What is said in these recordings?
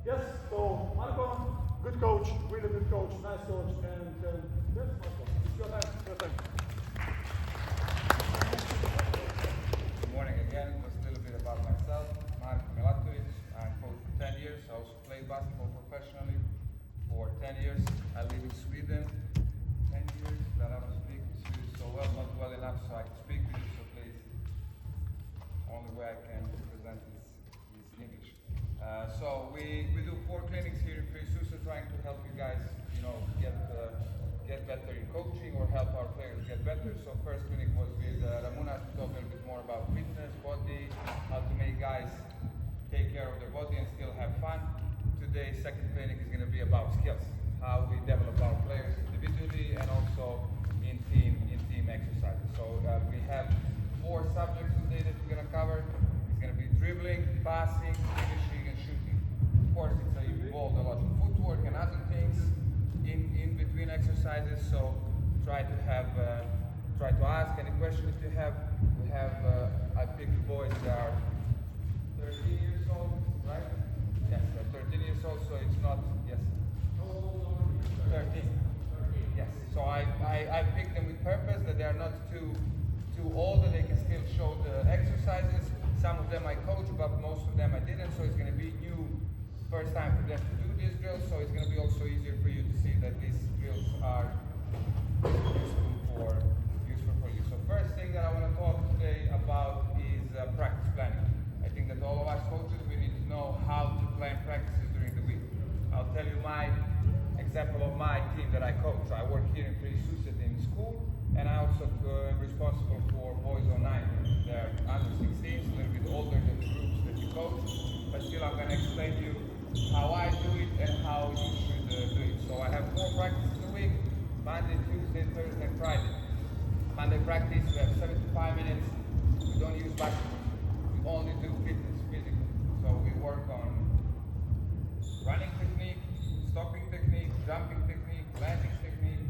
Yes, so Marko, good coach, really good coach, nice coach, and yes, Marko, it's your time, your time. Good morning again. Just a little bit about myself. Marko Milatovic. I'm coach for 10 years. I also played basketball professionally for 10 years. I live in Sweden. 10 years that I don't speak Swedish so well, not well enough so I can speak with you, so please. Only way I can present is English. So we do 4 clinics here in Frisusa, trying to help you guys, get better in coaching or help our players get better. So first clinic was with Ramona to talk a little bit more about fitness, body, how to make guys take care of their body and still have fun. Today, second clinic is going to be about skills, how we develop our players individually and also in team exercises. So we have 4 subjects today that we're going to cover. It's going to be dribbling, passing, finishing, and shooting. Of course, it's involved a lot of footwork and other things in between exercises. So try to ask any questions that you have. We have I picked the boys that are 13 years old, right? Yes, they're 13 years old. So it's not 13. Yes. So I picked them with purpose that they are not too old, that they can still show the exercises. Some of them I coach, but most of them I didn't. So it's going to be new first time for them to do these drills. So it's going to be also easier for you to see that these drills are useful for you. So first thing that I want to talk today about is practice planning. I think that all of us coaches, we need to know how to plan practices during the week. I'll tell you my example of my team that I coach. I work here in Frisusa in school, and I also am responsible for boys on 9. They're under 16s, a little bit older than the groups that you coach, but still I'm going to explain to you how I do it and how you should do it. So I have 4 practices a week: Monday, Tuesday, Thursday, and Friday. Monday practice, we have 75 minutes. We don't use basketball. We only do fitness, physical. So we work on running technique, stopping technique, jumping technique, landing technique.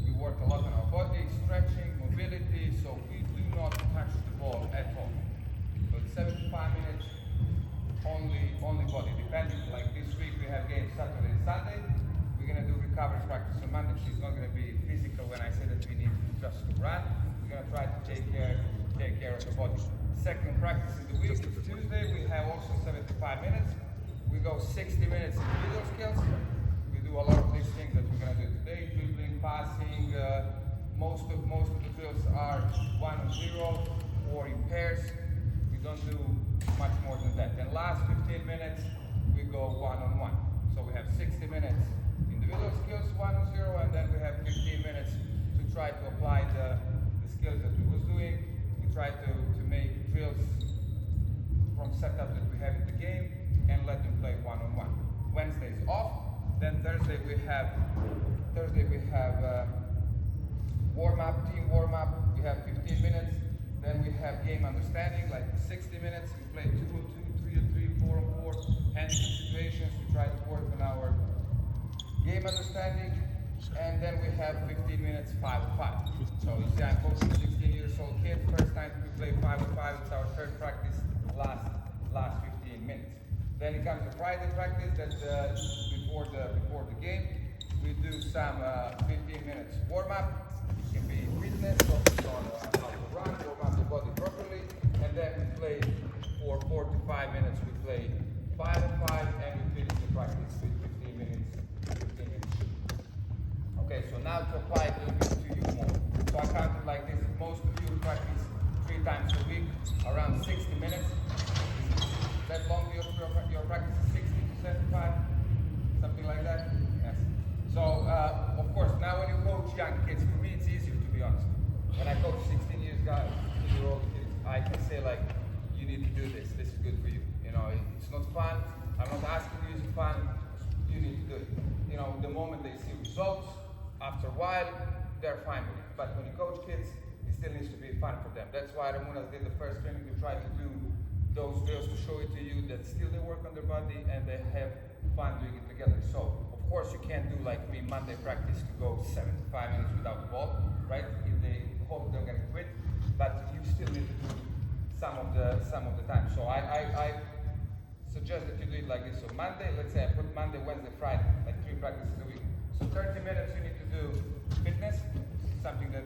We work a lot on our body, stretching, mobility, so we do not touch the ball at all. So it's 75 minutes, only body, depending. Like this week we have games Saturday and Sunday. We're going to do recovery practice on Monday. It's not going to be physical when I say that we need just to run. We're going to try to take care of the body. Second practice in the week is Tuesday. We have also 75 minutes. We go 60 minutes individual skills. We do a lot of these things that we're going to do today: dribbling, passing. Most of the drills are 1-0 or in pairs. We don't do much more than that. And last 15 minutes we go 1-on-1. So we have 60 minutes individual skills, 1-0, and then we have 15 minutes to try to apply the skills that we was doing. We try to make drills from setup that we have in the game and let them play 1-on-1. Wednesday is off. Then Thursday we have warm-up, team warm-up. We have 15 minutes. Then we have game understanding, like 60 minutes. We play 2-on-2, 3-on-3, 4-on-4, handling situations. We try to work on our game understanding. And then we have 15 minutes 5-on-5. So you see, I'm coaching 16 years old kid. First time we play 5-on-5. It's our third practice. Last 15 minutes. Then it comes to Friday practice. That's before the game. We do some 15 minutes warm up. It can be fitness, focus on how to run, warm up the body properly, and then we play for 4 to 5 minutes. We play 5-on-5, and we finish the practice with 15 minutes. Okay, so now to apply it a little bit to you more. So I counted like this. Most of you practice 3 times a week, around 60 minutes. That long your practice is 60 to 75, something like that? Yes. So, of course, now when you coach young kids, for me it's easier, to be honest. When I coach 16-year-old kids, I can say like, you need to do this. This is good for you. You know, it's not fun. I'm not asking you, is it fun? You need to do it. You know, the moment they see results, after a while, they're fine with it. But when you coach kids, it still needs to be fun for them. That's why Ramunas did the first training. We try to do those drills to show it to you that still they work on their body and they have fun doing it together. So, of course, you can't do like me Monday practice to go 75 minutes without the ball, right? If they hope they're going to quit, but you still need to do some of the time. So I suggest that you do it like this. So Monday, let's say I put Monday, Wednesday, Friday, like 3 practices a week. So 30 minutes you need to do fitness, something that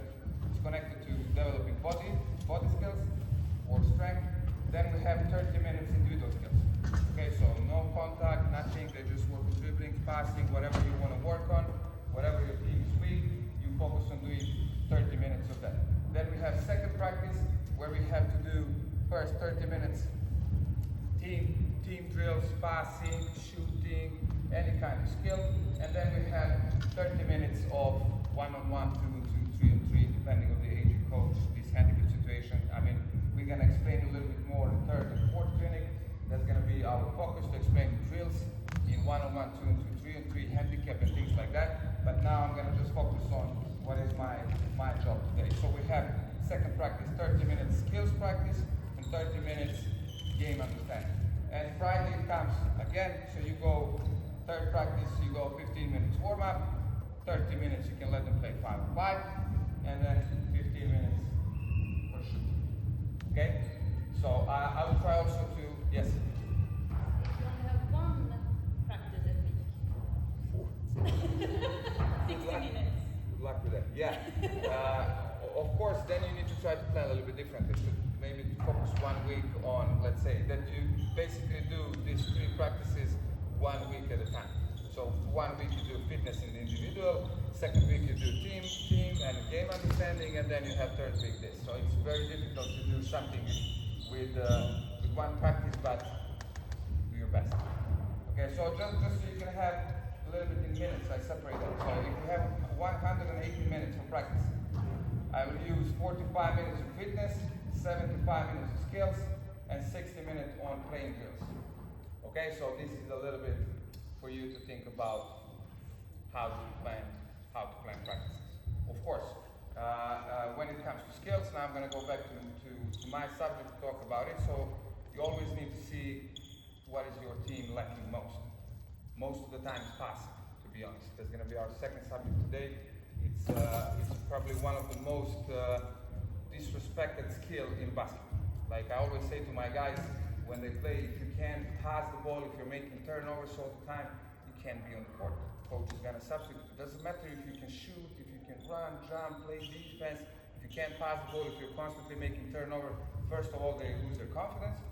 is connected to developing body skills or strength. Then we have 30 minutes individual skills. Okay, so no contact, nothing. They just work on dribbling, passing, whatever you want to work on, whatever your team is weak, you focus on doing 30 minutes of that. Then we have second practice where we have to do first 30 minutes team drills, passing, shooting, any kind of skill. And then we have 30 minutes of one-on-one, 2-on-2, 3-on-3, depending on the aging coach, this handicap situation. I mean, we're gonna explain a little bit more in third and fourth clinic. That's gonna be our focus to explain drills in one-on-one, 2-on-2, 3-on-3, handicap and things like that. But now I'm gonna just focus on what is my job today. So we have second practice, 30 minutes skills practice and 30 minutes game understanding. And Friday comes again, so you go third practice, you go 15 minutes warm up, 30 minutes you can let them play 5-on-5, and then 15 minutes for shooting. Okay? So I will try also to, yes? You only have one practice a week. 60 minutes. Good luck with that. Yeah. Of course, then you need to try to plan a little bit differently. So maybe focus 1 week on, let's say, that you basically do these 3 practices 1 week at a time. So 1 week you do fitness in the individual, second week you do team and game understanding, and then you have third week this. So it's very difficult to do something with one practice, but do your best. Okay, so just so you can have a little bit in minutes, I separate them. So if you have 180 minutes for practice, I will use 45 minutes of fitness, 75 minutes of skills, and 60 minutes on playing drills. Okay, so this is a little bit for you to think about how to plan practices. Of course, when it comes to skills, now I'm going to go back to my subject to talk about it. So you always need to see what is your team lacking most. Most of the time, passing, to be honest. That's going to be our second subject today. It's probably one of the most disrespected skill in basketball. Like I always say to my guys when they play, if you can't pass the ball, if you're making turnovers all the time, you can't be on the court. Coach is gonna substitute. It doesn't matter if you can shoot, if you can run, jump, play defense. If you can't pass the ball, if you're constantly making turnover, first of all, they lose their confidence.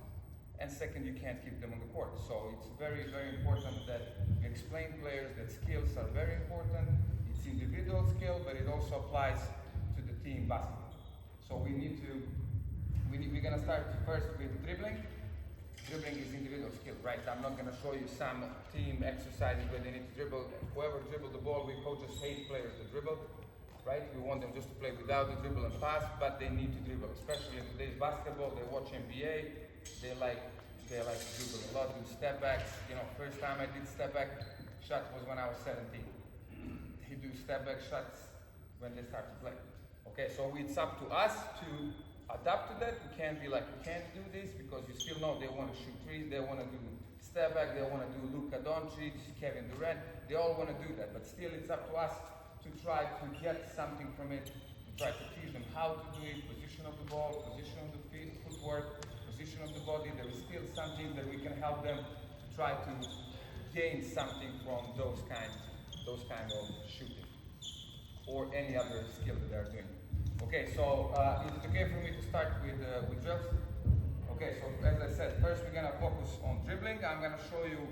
And second, you can't keep them on the court. So it's very, very important that you explain players that skills are very important. It's individual skill, but it also applies to the team basketball. So we're gonna start first with dribbling. Dribbling is individual skill, right? I'm not gonna show you some team exercises where they need to dribble. Whoever dribble the ball, we coaches hate players that dribble, right? We want them just to play without the dribble and pass, but they need to dribble. Especially in today's basketball, they watch NBA, they like to dribble a lot, do step backs. You know, first time I did step back shot was when I was 17. They do step back shots when they start to play. Okay, so it's up to us to adapt to that. We can't be like, we can't do this because you still know they want to shoot threes, they want to do step back, they want to do Luka Doncic, Kevin Durant, they all want to do that. But still it's up to us to try to get something from it, to try to teach them how to do it, position of the ball, position of the feet, footwork, position of the body. There is still something that we can help them to try to gain something from those kind of shooting or any other skill that they're doing. Okay, so is it okay for me to start with drills? Okay, so as I said, first we're gonna focus on dribbling. I'm gonna show you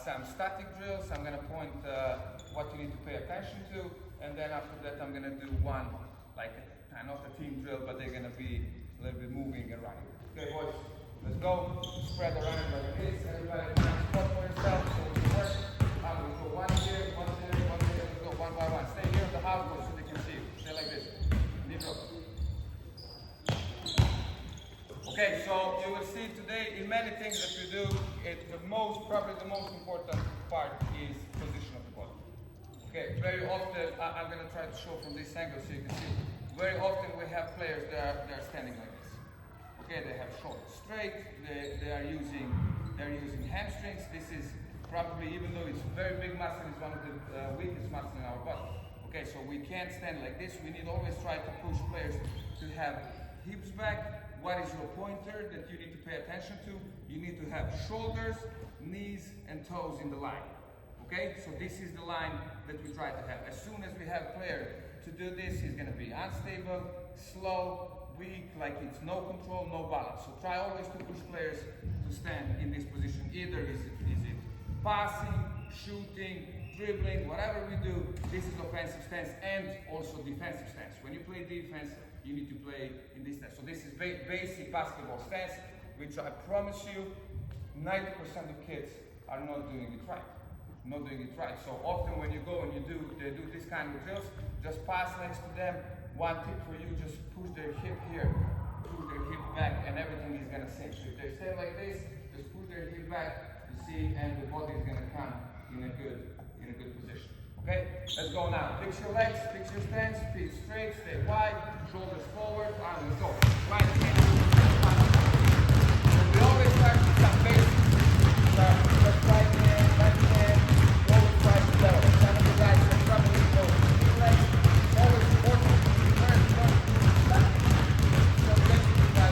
some static drills. I'm gonna point what you need to pay attention to, and then after that I'm gonna do one, like not a team drill, but they're gonna be a little bit moving and running. Okay, boys, let's go. Spread around like this. Everybody find a spot for yourself. So we work. We go one here, one there, one there. Let's go one by one. Stay here in the house so they can see you. Stay like this. Okay, so you will see today in many things that we do, probably the most important part is position of the body. Okay, very often, I'm going to try to show from this angle so you can see, very often we have players that are standing like this. Okay, they have shoulders straight, they are using hamstrings. This is probably, even though it's very big muscle, it's one of the weakest muscles in our body. Okay, so we can't stand like this. We need always try to push players to have hips back, what is your pointer that you need to pay attention to? You need to have shoulders, knees, and toes in the line. Okay, so this is the line that we try to have. As soon as we have a player to do this, he's going to be unstable, slow, weak, like it's no control, no balance. So try always to push players to stand in this position. Either is it passing, shooting, dribbling, whatever we do, this is offensive stance and also defensive stance. When you play defense, you need to play in this stance. So this is basic basketball stance, which I promise you, 90% of kids are not doing it right. Not doing it right. So often when you go and they do this kind of drills, just pass next to them. One tip for you, just push their hip here, push their hip back, and everything is gonna sink. So if they stand like this, just push their hip back, you see, and the body is gonna come in a good position. Okay? Let's go now. Fix your legs, fix your stance, feet straight, stay wide, shoulders forward, let's go. Right hand. We always start with some basics. Just right hand, always try to go. Some of the guys can probably go three legs, always important to turn, back. So let's do that.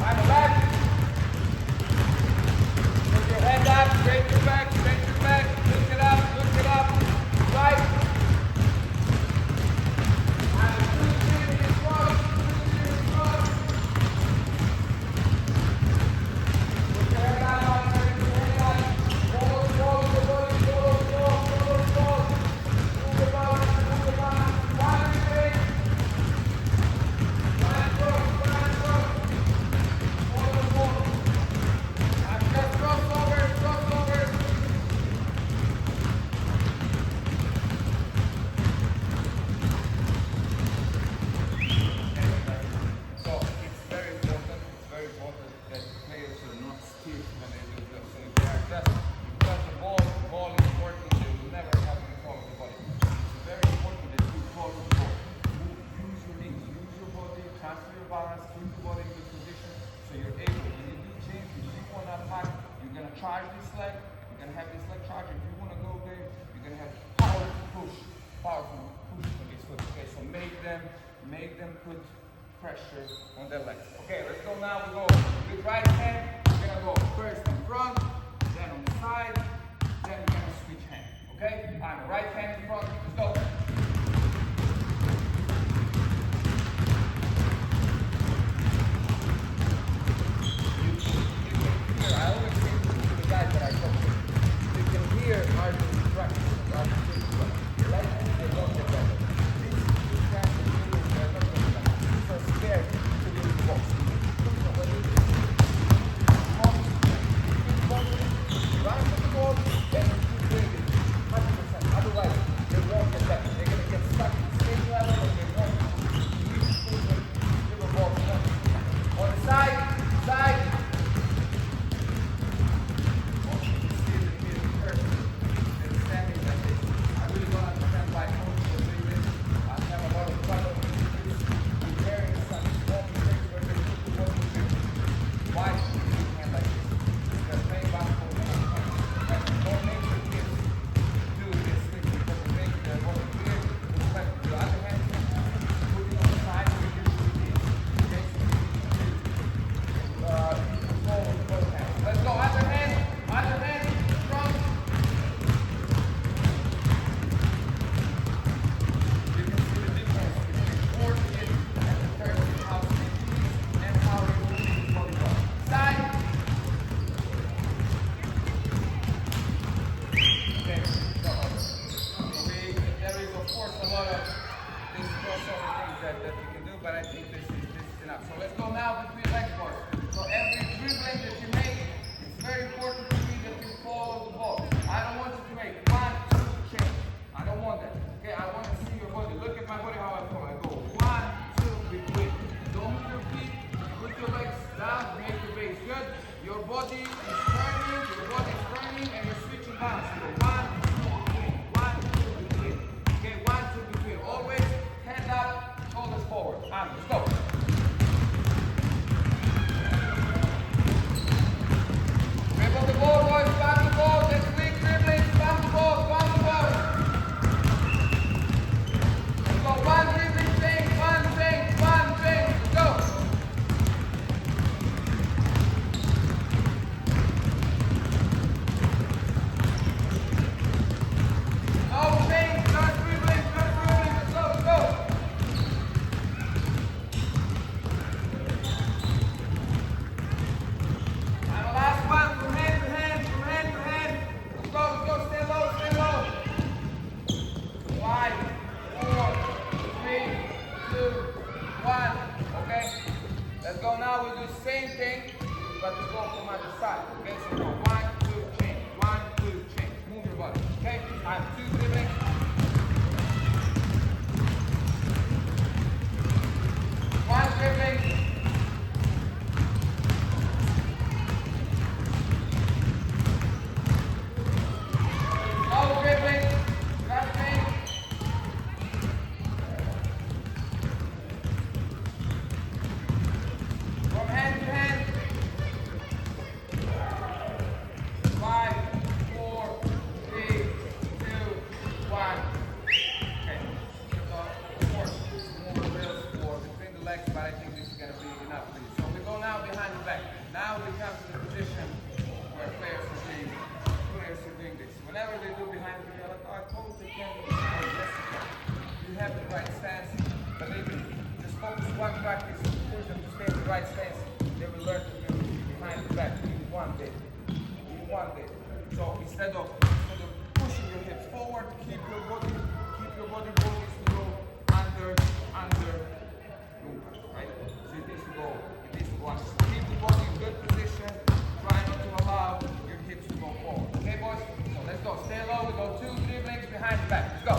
I'm back. Put your head up, straight your back, lift it up, right. And push it across. Put your head up, turn your head up. Follow the body, follow. Move the body. One, three. One, cross. Follow the ball. And just cross over. So it's very important that players are not stiff when they do this. So if they are just because the ball is working, they will never have control of the body. It's very important that you follow the ball. Use your knees, use your body, transfer your balance, keep the body in good position so you're able. When you do change, if you want to attack, you're gonna charge this leg, you're gonna have this leg charge. If you want to go there, you're gonna have powerful push on this foot. Okay, so make them put pressure on their legs. Okay, let's go now. We go with right hand. We're gonna go first in front, then on the side, then we're gonna switch hand. Okay? I'm right hand in front. Let's go. I always say to the guys that I talk to, you can hear our practice. Right hand, they don't get better. These guys are so scared to do the box. So when you run to the ball, then you keep doing it 100%. Otherwise, they won't get better. They're going to get stuck at the same level and they won't give a ball. On the side. Go. Let's go now. We do the same thing, but we go from other side. Okay, so go 1, 2, change. 1, 2, change. Move your body. Okay, I have 2 dribbling. 1 dribbling. One practice, push them to stay in the right stance. They will learn to do behind the back in one day. So instead of pushing your hips forward, keep your body going to go under, right? So it needs to go under. Keep the body in good position. Try not to allow your hips to go forward. Okay, boys? So let's go. Stay low. We go 2 dribblings behind the back. Let's go.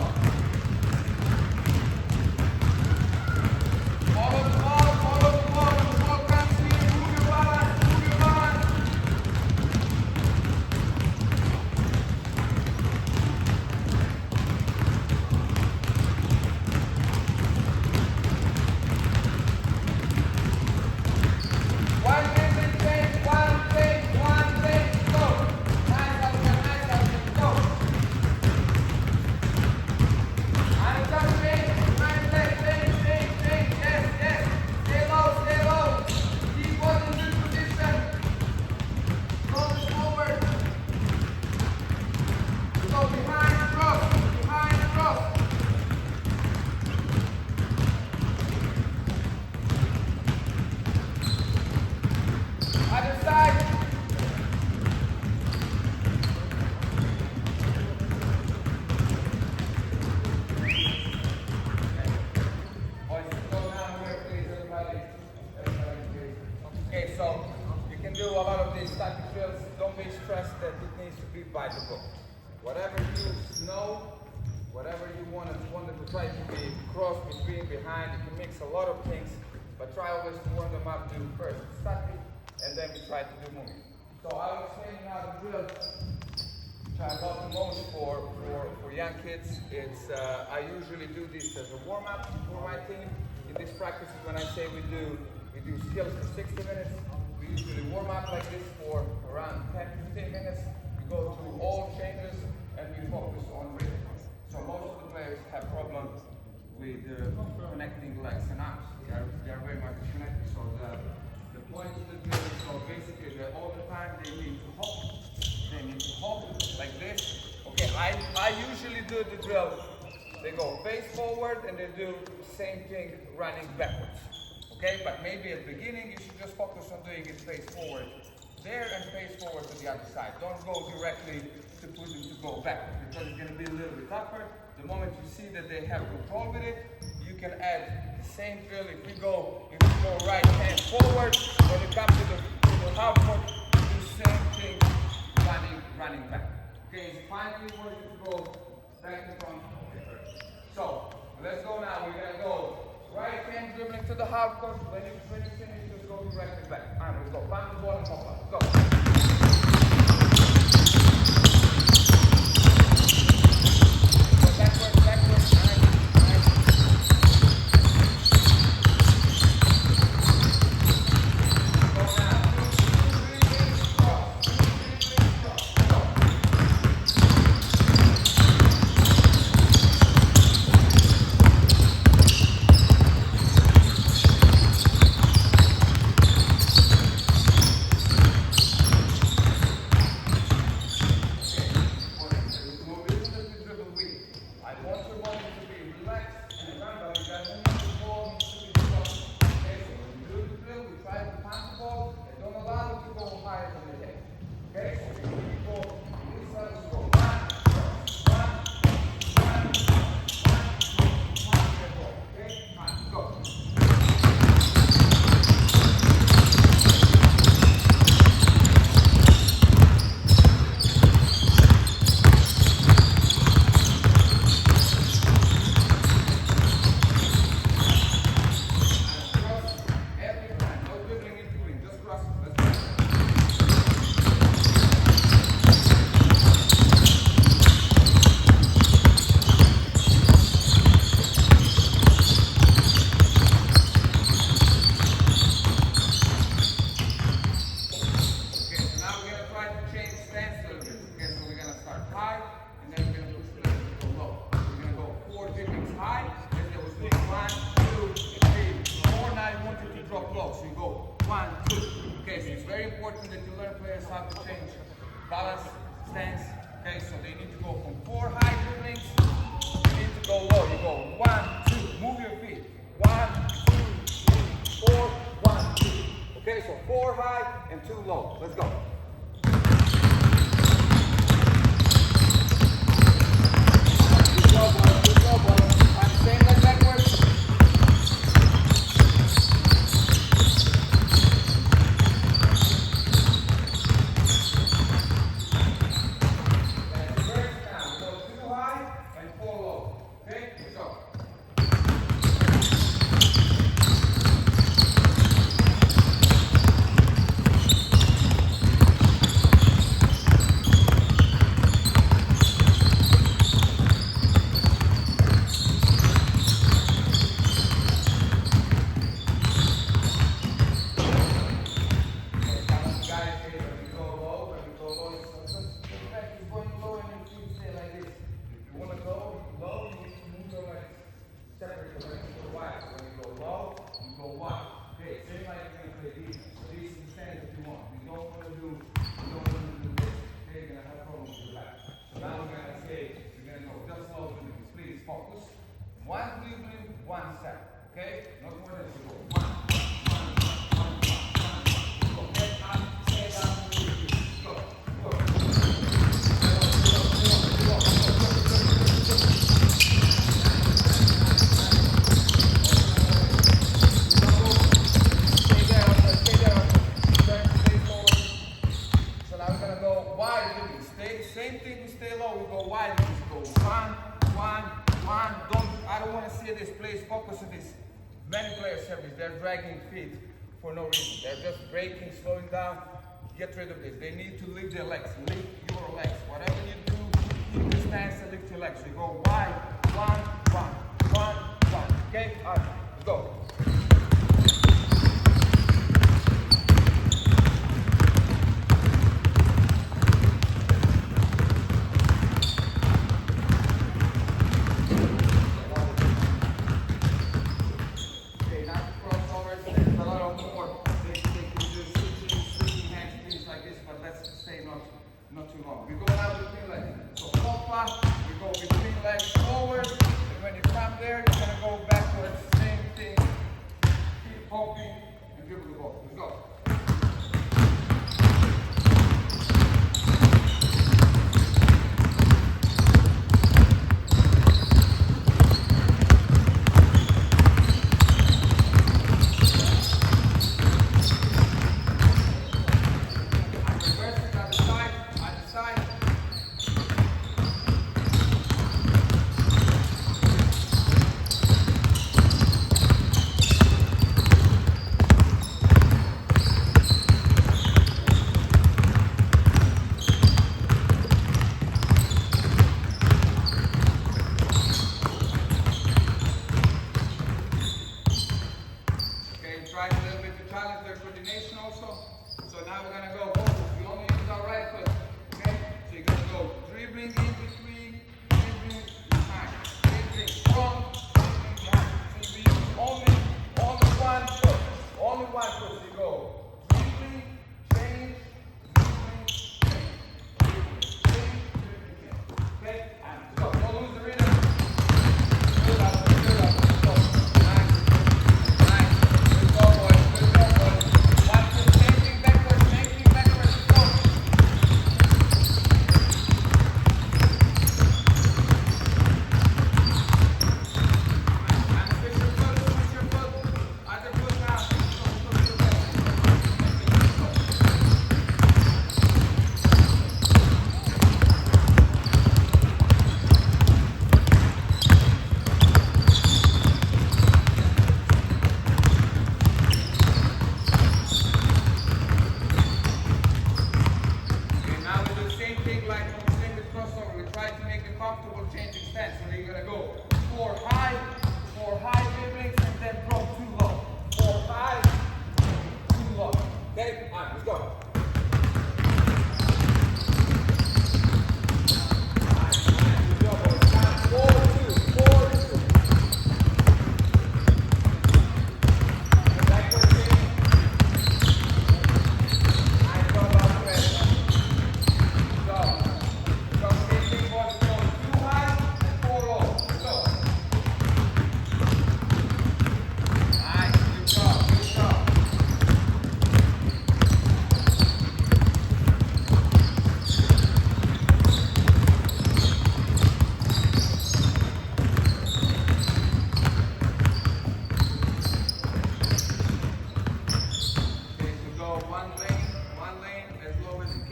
Follow the ball, when the ball comes to you, move your balance. One take, go. Nice out, go. I'm touching, behind leg, yes. Stay low. Keep body in good position. Roll it forward. Go behind the cross. Other side. Okay, so you can do a lot of these static drills. Don't be stressed that it needs to be by the book. Whatever you know, whatever you wanted to try to be cross between, behind, you can mix a lot of things, but try always to warm them up, do first static, and then we try to do movement. So I'll explain now the drill which I love the most for young kids. It's I usually do this as a warm-up for my team. In this practice, when I say we do skills for 60 minutes, we usually warm up like this for around 10-15 minutes. We go through all changes and we focus on rhythm. So most of the players have problems with connecting legs and arms. They are very much connected. So the point of the drill is, so basically all the time they need to hop. They need to hop like this. Okay, I usually do the drill. They go face forward and they do the same thing running backwards. Okay, but maybe at the beginning you should just focus on doing it face forward there and face forward to the other side. Don't go directly to push them to go backwards because it's going to be a little bit tougher. The moment you see that they have control with it, you can add the same drill. If you go right hand forward, when you come to the half court, do the same thing running back. Okay, it's fine for you to go back and front. So let's go now. We're gonna go right hand dribbling to the half court. When you finish, just go directly back. Alright, let's go. Find the ball and hop up. Go. Backwards. Nice. Go now. 2, 3, cross. 2, 3, cross. Go. low. So you go 1, 2. Okay, so it's very important that you learn players how to change balance, stance. Okay, so they need to go from 4 high dribblings. You need to go low. You go 1, 2. Move your feet. 1, 2, 3, 4. 1, 2. Okay, so 4 high and 2 low. Let's go. Good job, boys. Good job, boys. I'm staying like backwards. Many players have this, they're dragging feet for no reason. They're just breaking, slowing down. Get rid of this. They need to lift their legs. Lift your legs. Whatever you do, keep the stance and lift your legs. You go wide, 1, 1, 1, 1. Okay? All right, go. Not too long. We go now between legs. So pop, we go between legs forward, and when you come there, you're gonna go backwards. Same thing. Keep popping and dribble the ball. Let's go.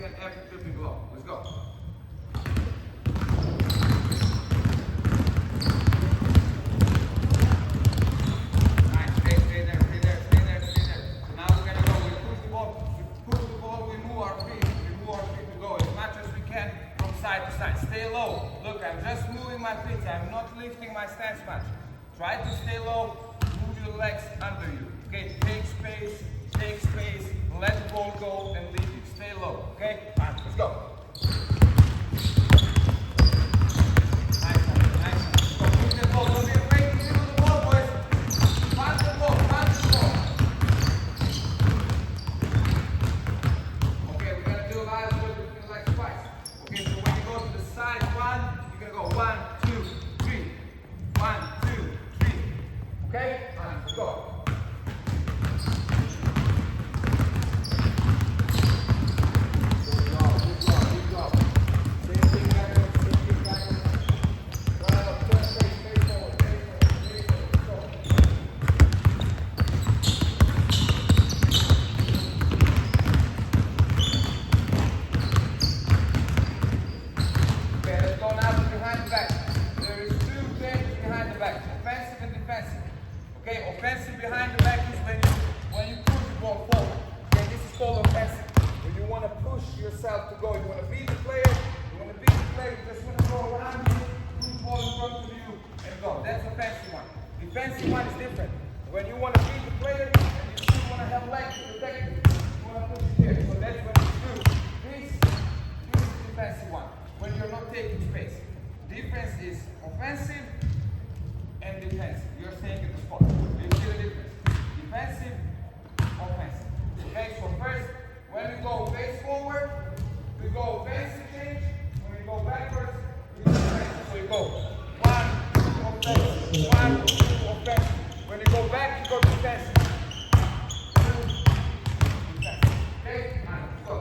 second after dribbling the ball. Let's go. Nice, stay there. So now we're gonna go, we push the ball, we move our feet to go as much as we can from side to side. Stay low. Look, I'm just moving my feet, I'm not lifting my stance much. Try to stay low, move your legs under you. Okay, take space, let the ball go and leave you. Stay low, okay? All right, let's go. Nice. So move the ball, don't be afraid to dribble the ball, boys. Pass the ball. Okay, we're gonna do a lot of dribbles between the legs twice. Okay, so when you go to the side one, you're gonna go 1, 2, 3. 1, 2, 3. Okay? All right, let's go. Offensive behind the back is when you push the ball forward. Okay, this is called offensive. When you want to push yourself to go, you want to beat the player, you just want to go around you, push the ball in front of you, and go. That's offensive one. Defensive one is different. When you want to beat the player, and you still want to have legs to protect you, you want to push it here. So that's what you do. This is the defensive one, when you're not taking space. Difference is offensive and defensive. You're staying in the spot. You see the difference? Defensive, offensive. Okay, so first, when we go face forward, we go offensive change. When we go backwards, we go defensive. So you go 1, offensive, 1, offensive. When you go back, you go defensive. 2, defensive. Okay? All right, let's go.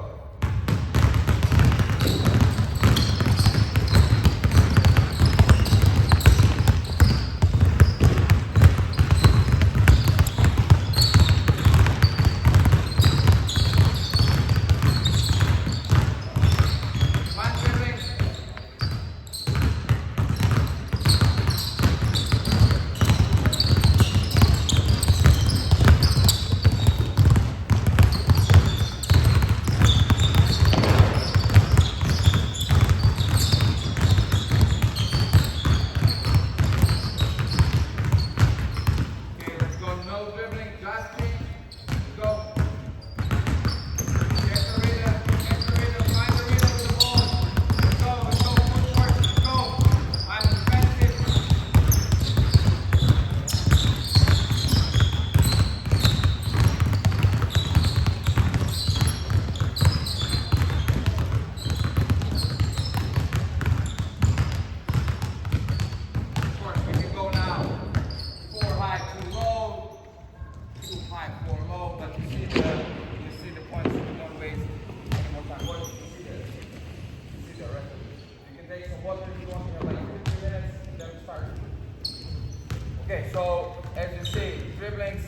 Okay, so as you see, dribblings,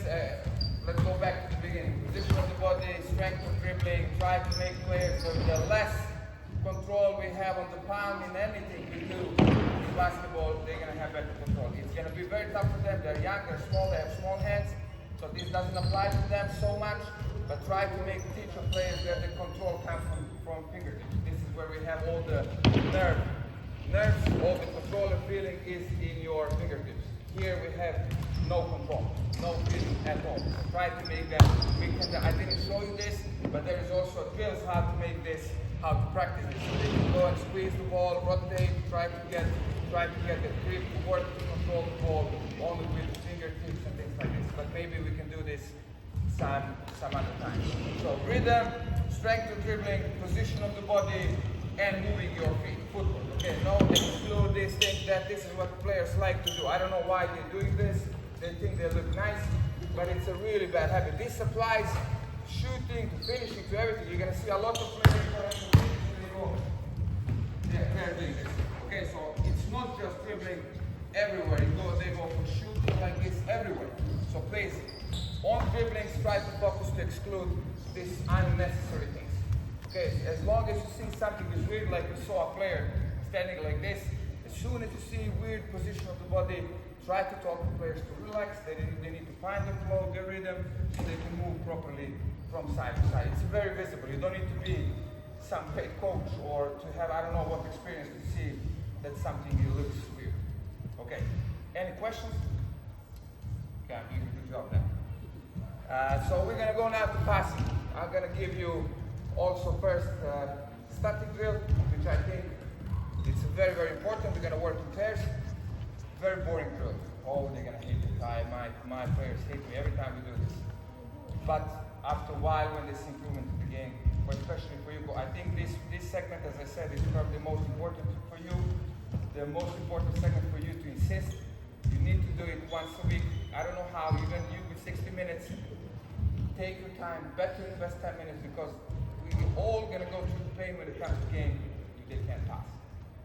let's go back to the beginning. Position of the body, strength of dribbling, try to make players. So the less control we have on the palm in anything we do in basketball, they're going to have better control. It's going to be very tough for them. They're young, they're small, they have small hands. So this doesn't apply to them so much, but try to teach your players that the control comes from fingertips. This is where we have all the nerves, all the control and feeling is in your fingertips. Here we have no control, no feeling at all. So try to make them, I didn't show you this, but there is also drills how to make this, how to practice this. So they can go and squeeze the ball, rotate, try to get the grip to work to control the ball only with the fingertips and things like this. But maybe we can do this some other time. So rhythm, strength of dribbling, position of the body, and moving your feet, footwork. Okay, no exclude this thing, that this is what players like to do. I don't know why they're doing this. They think they look nice, but it's a really bad habit. This applies shooting, to finishing, to everything. You're gonna see a lot of players they're doing this. Okay, so it's not just dribbling everywhere. They go for shooting like this everywhere. So please, on dribblings, try to focus to exclude these unnecessary things. Okay, as long as you see something is weird, like you saw a player standing like this, as soon as you see weird position of the body, try to talk to players to relax. They need to find their flow, their rhythm, so they can move properly from side to side. It's very visible. You don't need to be some great coach or to have I don't know what experience to see that something looks weird. Okay, any questions? Okay, I'm doing a good job now. So we're gonna go now to passing. I'm gonna give you also first static drill, which I think it's very, very important. We're gonna work in pairs. Very boring drill. Oh, they're gonna hate it. My players hate me every time we do this. But after a while, when there's improvement in the game, but especially for you, I think this segment, as I said, is probably the most important for you. The most important segment for you to insist. You need to do it once a week. I don't know how, even you with 60 minutes, take your time, better invest 10 minutes because we're all gonna go through the pain when it comes to game if they can't pass.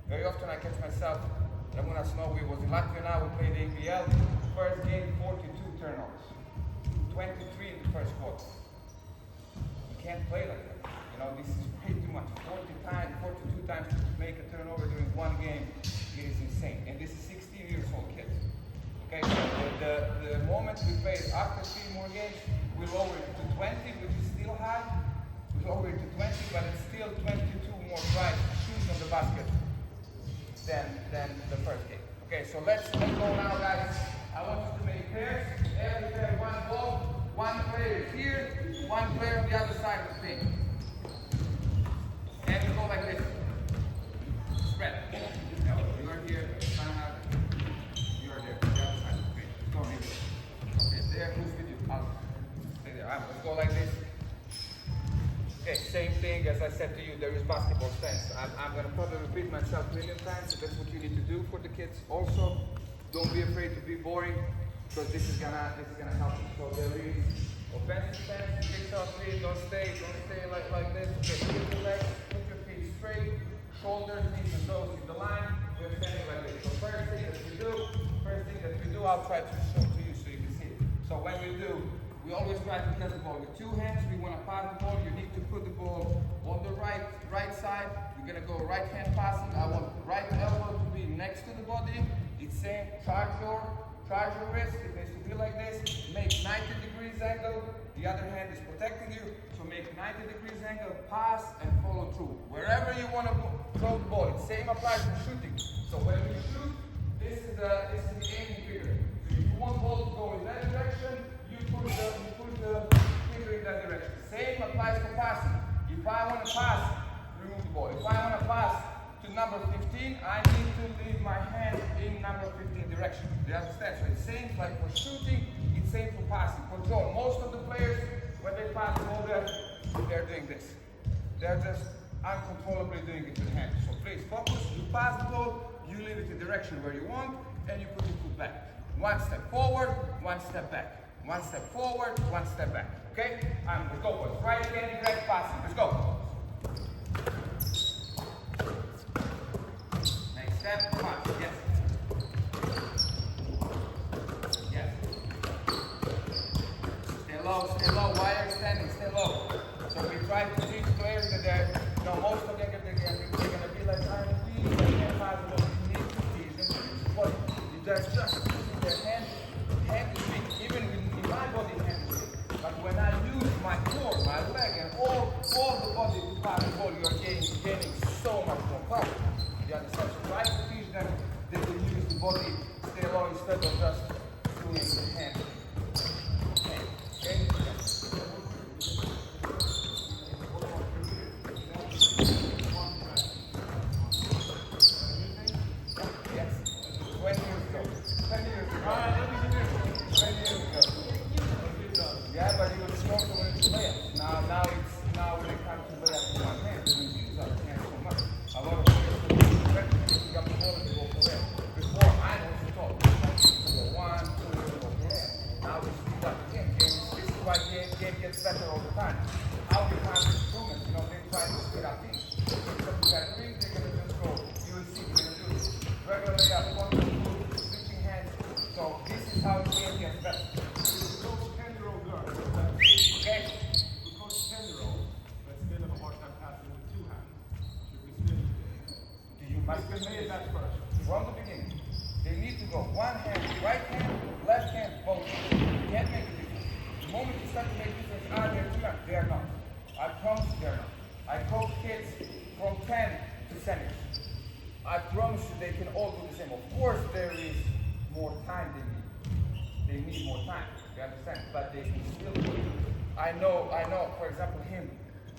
Very often I catch myself, Ramona Snow, we was in Latvia now, we played APL, first game 42 turnovers, 23 in the first quarter. You can't play like that. You know, this is way too much. 42 times to make a turnover during one game, it is insane. And this is 16 years old kids. Okay, so the moment we play after 3 more games, we lower it to 20, which is still high. We lower it to 20, but it's still 22 more tries to shoot on the basket than the first game. Okay, so let's go now, guys. I want you to make pairs. Every pair, one ball, one player here, one player on the other side of the paint. And you go like this. Spread. No, you are here, you are there, the other side of the paint. Go here. Okay, there, who's with you? I'll stay there. Let's go like this. Okay, same thing as I said to you, there is basketball stance. I'm going to probably repeat myself a million times, so that's what you need to do for the kids. Also, don't be afraid to be boring, because this is gonna help you. So there is offensive stance, kick off three, don't stay like this. Okay, keep your legs, put your feet straight, shoulders, knees and toes in the line. We're standing like this. So first thing that we do, I'll try to show to you so you can see it. So when we do, we always try to catch the ball with 2 hands. We want to pass the ball. You need to put the ball on the right side. You're going to go right hand passing. I want the right elbow to be next to the body. It's same. Charge your wrist. It needs to be like this. Make 90 degrees angle. The other hand is protecting you. So make 90 degrees angle, pass and follow through. Wherever you want to throw the ball. It same applies to shooting. So when you shoot, this is the aiming figure. So if you want the ball to go in that direction, you put the finger in that direction. Same applies to passing. If I want to pass, remove the ball. If I want to pass to number 15, I need to leave my hand in number 15 direction. Do you understand? So it's same like for shooting, it's same for passing. Control. Most of the players, when they pass the ball, they're doing this. They're just uncontrollably doing it with hand. So please focus. You pass the ball, you leave it in the direction where you want, and you put your foot back. 1 step forward, 1 step back. 1 step forward, 1 step back. Okay? Let's go, boys. Right hand, direct passing. Let's go. Next step, pass. Yes. Yes. Stay low. Why are you standing? Stay low. So we try to teach players that they're, most of them they're going to be like, we can't pass the ball. You need to teach them. But they're just using their hand is big. Even in my body, hand is big. But when I use my core, my leg, and all the body to pass the ball, you're gaining so much more power. You understand? So try to teach them that they use the body, stay low instead of just doing the hand. Okay? Yes. 20 years ago. 10 years ago. 20 years ago. Yeah, but it was smoke when it's layup. Now when it comes to layup with one hand, we use our hand so much. A lot of players will be picking up the ball and go for layup. Before, I also thought we to go 1, 2, go for layup. Now we speed up the game. This is why game gets better all the time. How we find improvements, they try to speed up things. So you got 3, they're going to just go. You will see, we're going to do this. Regular layup, 1, 2, switching hands. So this is how the game gets better. Coach 10-year-old girl. Okay? We coach 10-year-olds, but still have a hard time passing one hand, right hand, left hand, both. You can't make a difference. The moment you start to make a difference, they're too young. They are not. I promise you they are not. I coach kids from 10 to seniors. I promise you they can all do the same. Of course there is more time they need. They need more time, you understand? But they can still do it. I know, for example, him,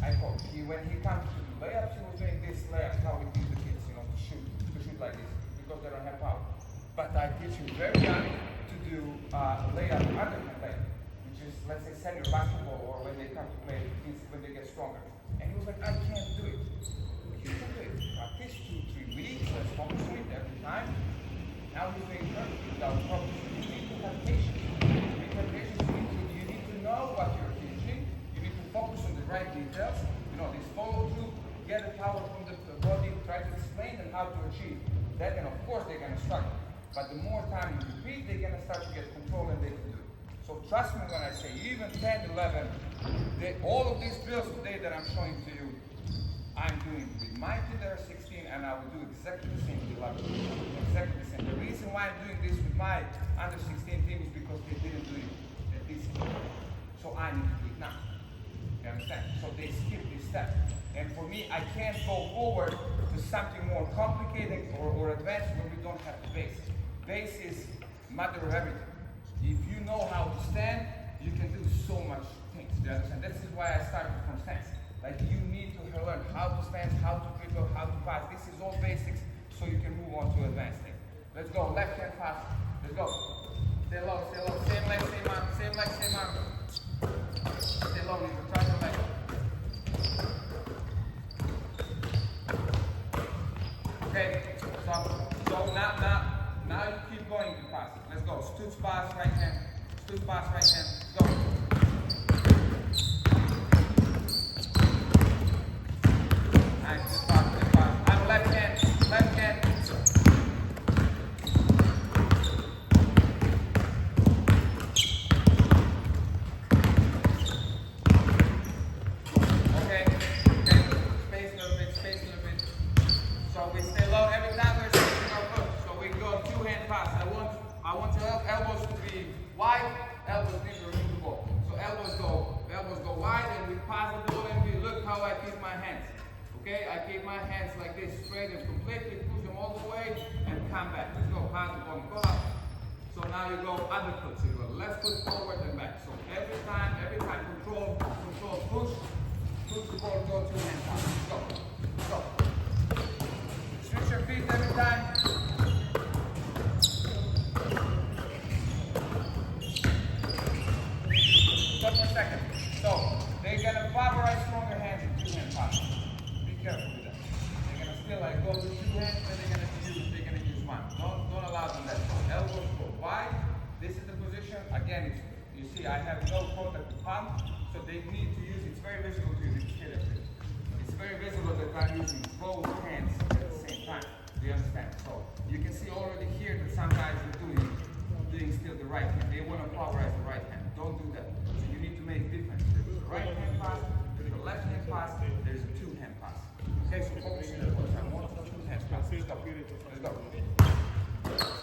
I coach. When he comes to do layups, he was doing this layups, how we teach the kids, to shoot like this, because they don't have power. But I teach him very young to do layup underhand layup, which is, let's say, senior basketball, or when they come to play, when they get stronger. And he was like, I can't do it. You can do it. Practice 2-3 weeks, let's focus on it every time. Now he's doing perfect without problems. You need to have patience. You need to have patience. You need to know what you're teaching. You need to focus on the right details. This follow through, get the power from the body, try to explain them how to achieve that, and of course they're gonna struggle. But the more time you repeat, they're gonna start to get control and they can do it. So trust me when I say, even 10, 11, all of these drills today that I'm showing to you, I'm doing with my kids that are 16, and I will do exactly the same with 11. Exactly the same. The reason why I'm doing this with my under 16 team is because they didn't do it at this point. So I need to do it now. You understand? So they skip this step. And for me, I can't go forward to something more complicated or advanced when we don't have the base. Base is mother of everything. If you know how to stand, you can do so much things. Do you understand? This is why I started from stance. Like, you need to learn how to stand, how to dribble, how to pass. This is all basics, so you can move on to advanced things. Let's go. Left hand pass. Let's go. Stay low, stay low. Same leg, same arm. Same leg, same arm. Stay low, Nico. Try the leg. Okay. So now you keep going to pass. Let's go. Stoots pass, right hand. Stoots pass, right hand. Go. Nice. Good pass, good pass. I'm left hand. Left hand. I want your elbows to be wide, elbows need to remove the ball. So elbows go wide, and we pass the ball, and we look how I keep my hands. Okay, I keep my hands like this, straight and completely, push them all the way, and come back. Let's go, pass the ball, go up. So now you go other foot, so you go left foot forward and back. So every time, control, push the ball, go 2 hands up. Go. Switch your feet every time. Just a second. So they're gonna favorize stronger hands in 2-hand pass. Be careful with that. They're gonna still go with 2 hands, then they're gonna use 1. Don't allow them that. So elbows go wide. This is the position. Again, you see I have no contact with palm, so they need to use. It's very visible to you. It's very visible that I'm using both hands at the same time. Do you understand? So you can see already here that some guys are doing still the right hand. They want to favorize the right hand. Don't do that. So you need to make difference. There's a right hand pass, there's a left hand pass, there's a 2-hand pass. Okay, so focus on that one time. 1 to 2 hands pass. Let's go.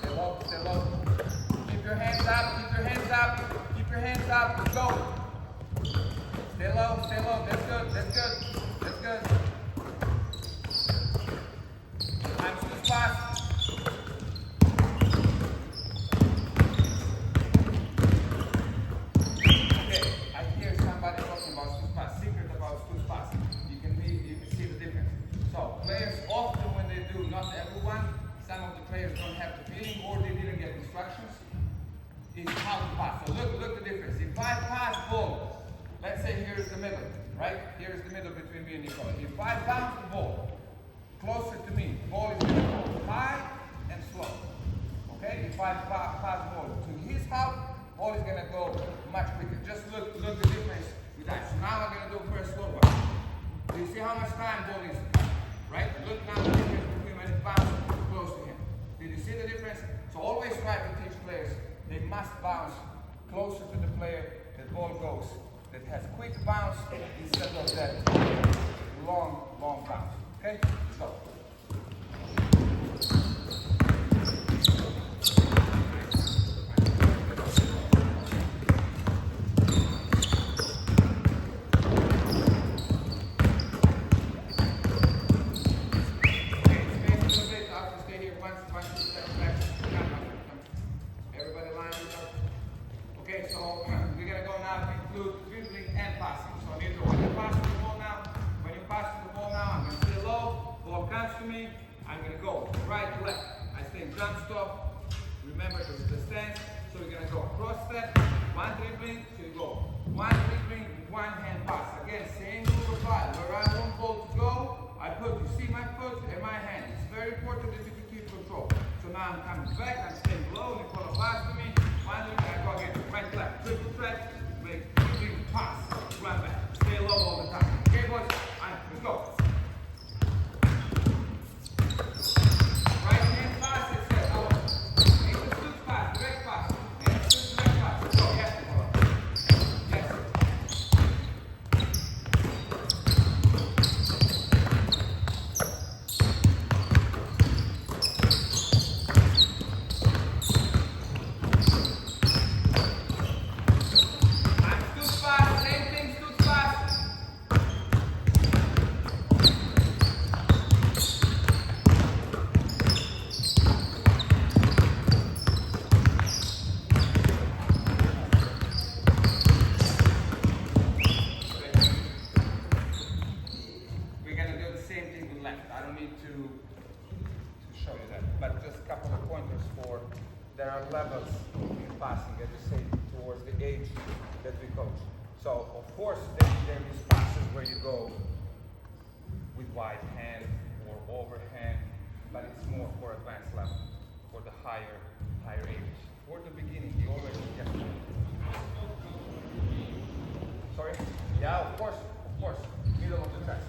Stay low, stay low. Keep your hands up, keep your hands up, keep your hands up. Let's go. Stay low, stay low. That's good, that's good, that's good. Time to pass. Not everyone, some of the players don't have the feeling or they didn't get instructions, is how to pass. So look the difference. If I pass ball, let's say here's the middle, right? Here's the middle between me and Nicola. If I bounce the ball closer to me, ball is going to go high and slow. Okay? If I pass ball to his half, ball is going to go much quicker. Just look the difference with that. So now I'm going to do first slow one. Do you see how much time ball is? Right? Look now the difference between when it bounces close to him. Did you see the difference? So always try to teach players, they must bounce closer to the player that ball goes. That has quick bounce instead of that long bounce. Okay? Let's go. I'm coming back, I'm staying low, Nicola pass to me, finally I go again, right, left, triple threat, make dribbling, pass, run back, stay low all the time. Okay boys, let's go. Right hand pass, it says, make the switch pass, direct pass, and switch direct pass. Let's go, yes, Nicola. Yes. There are levels in passing, as you say, towards the age that we coach. So, of course, there is passes where you go with wide hand or overhand, but it's more for advanced level, for the higher ages. For the beginning, you always get. Sorry? Yeah, of course, middle of the chest,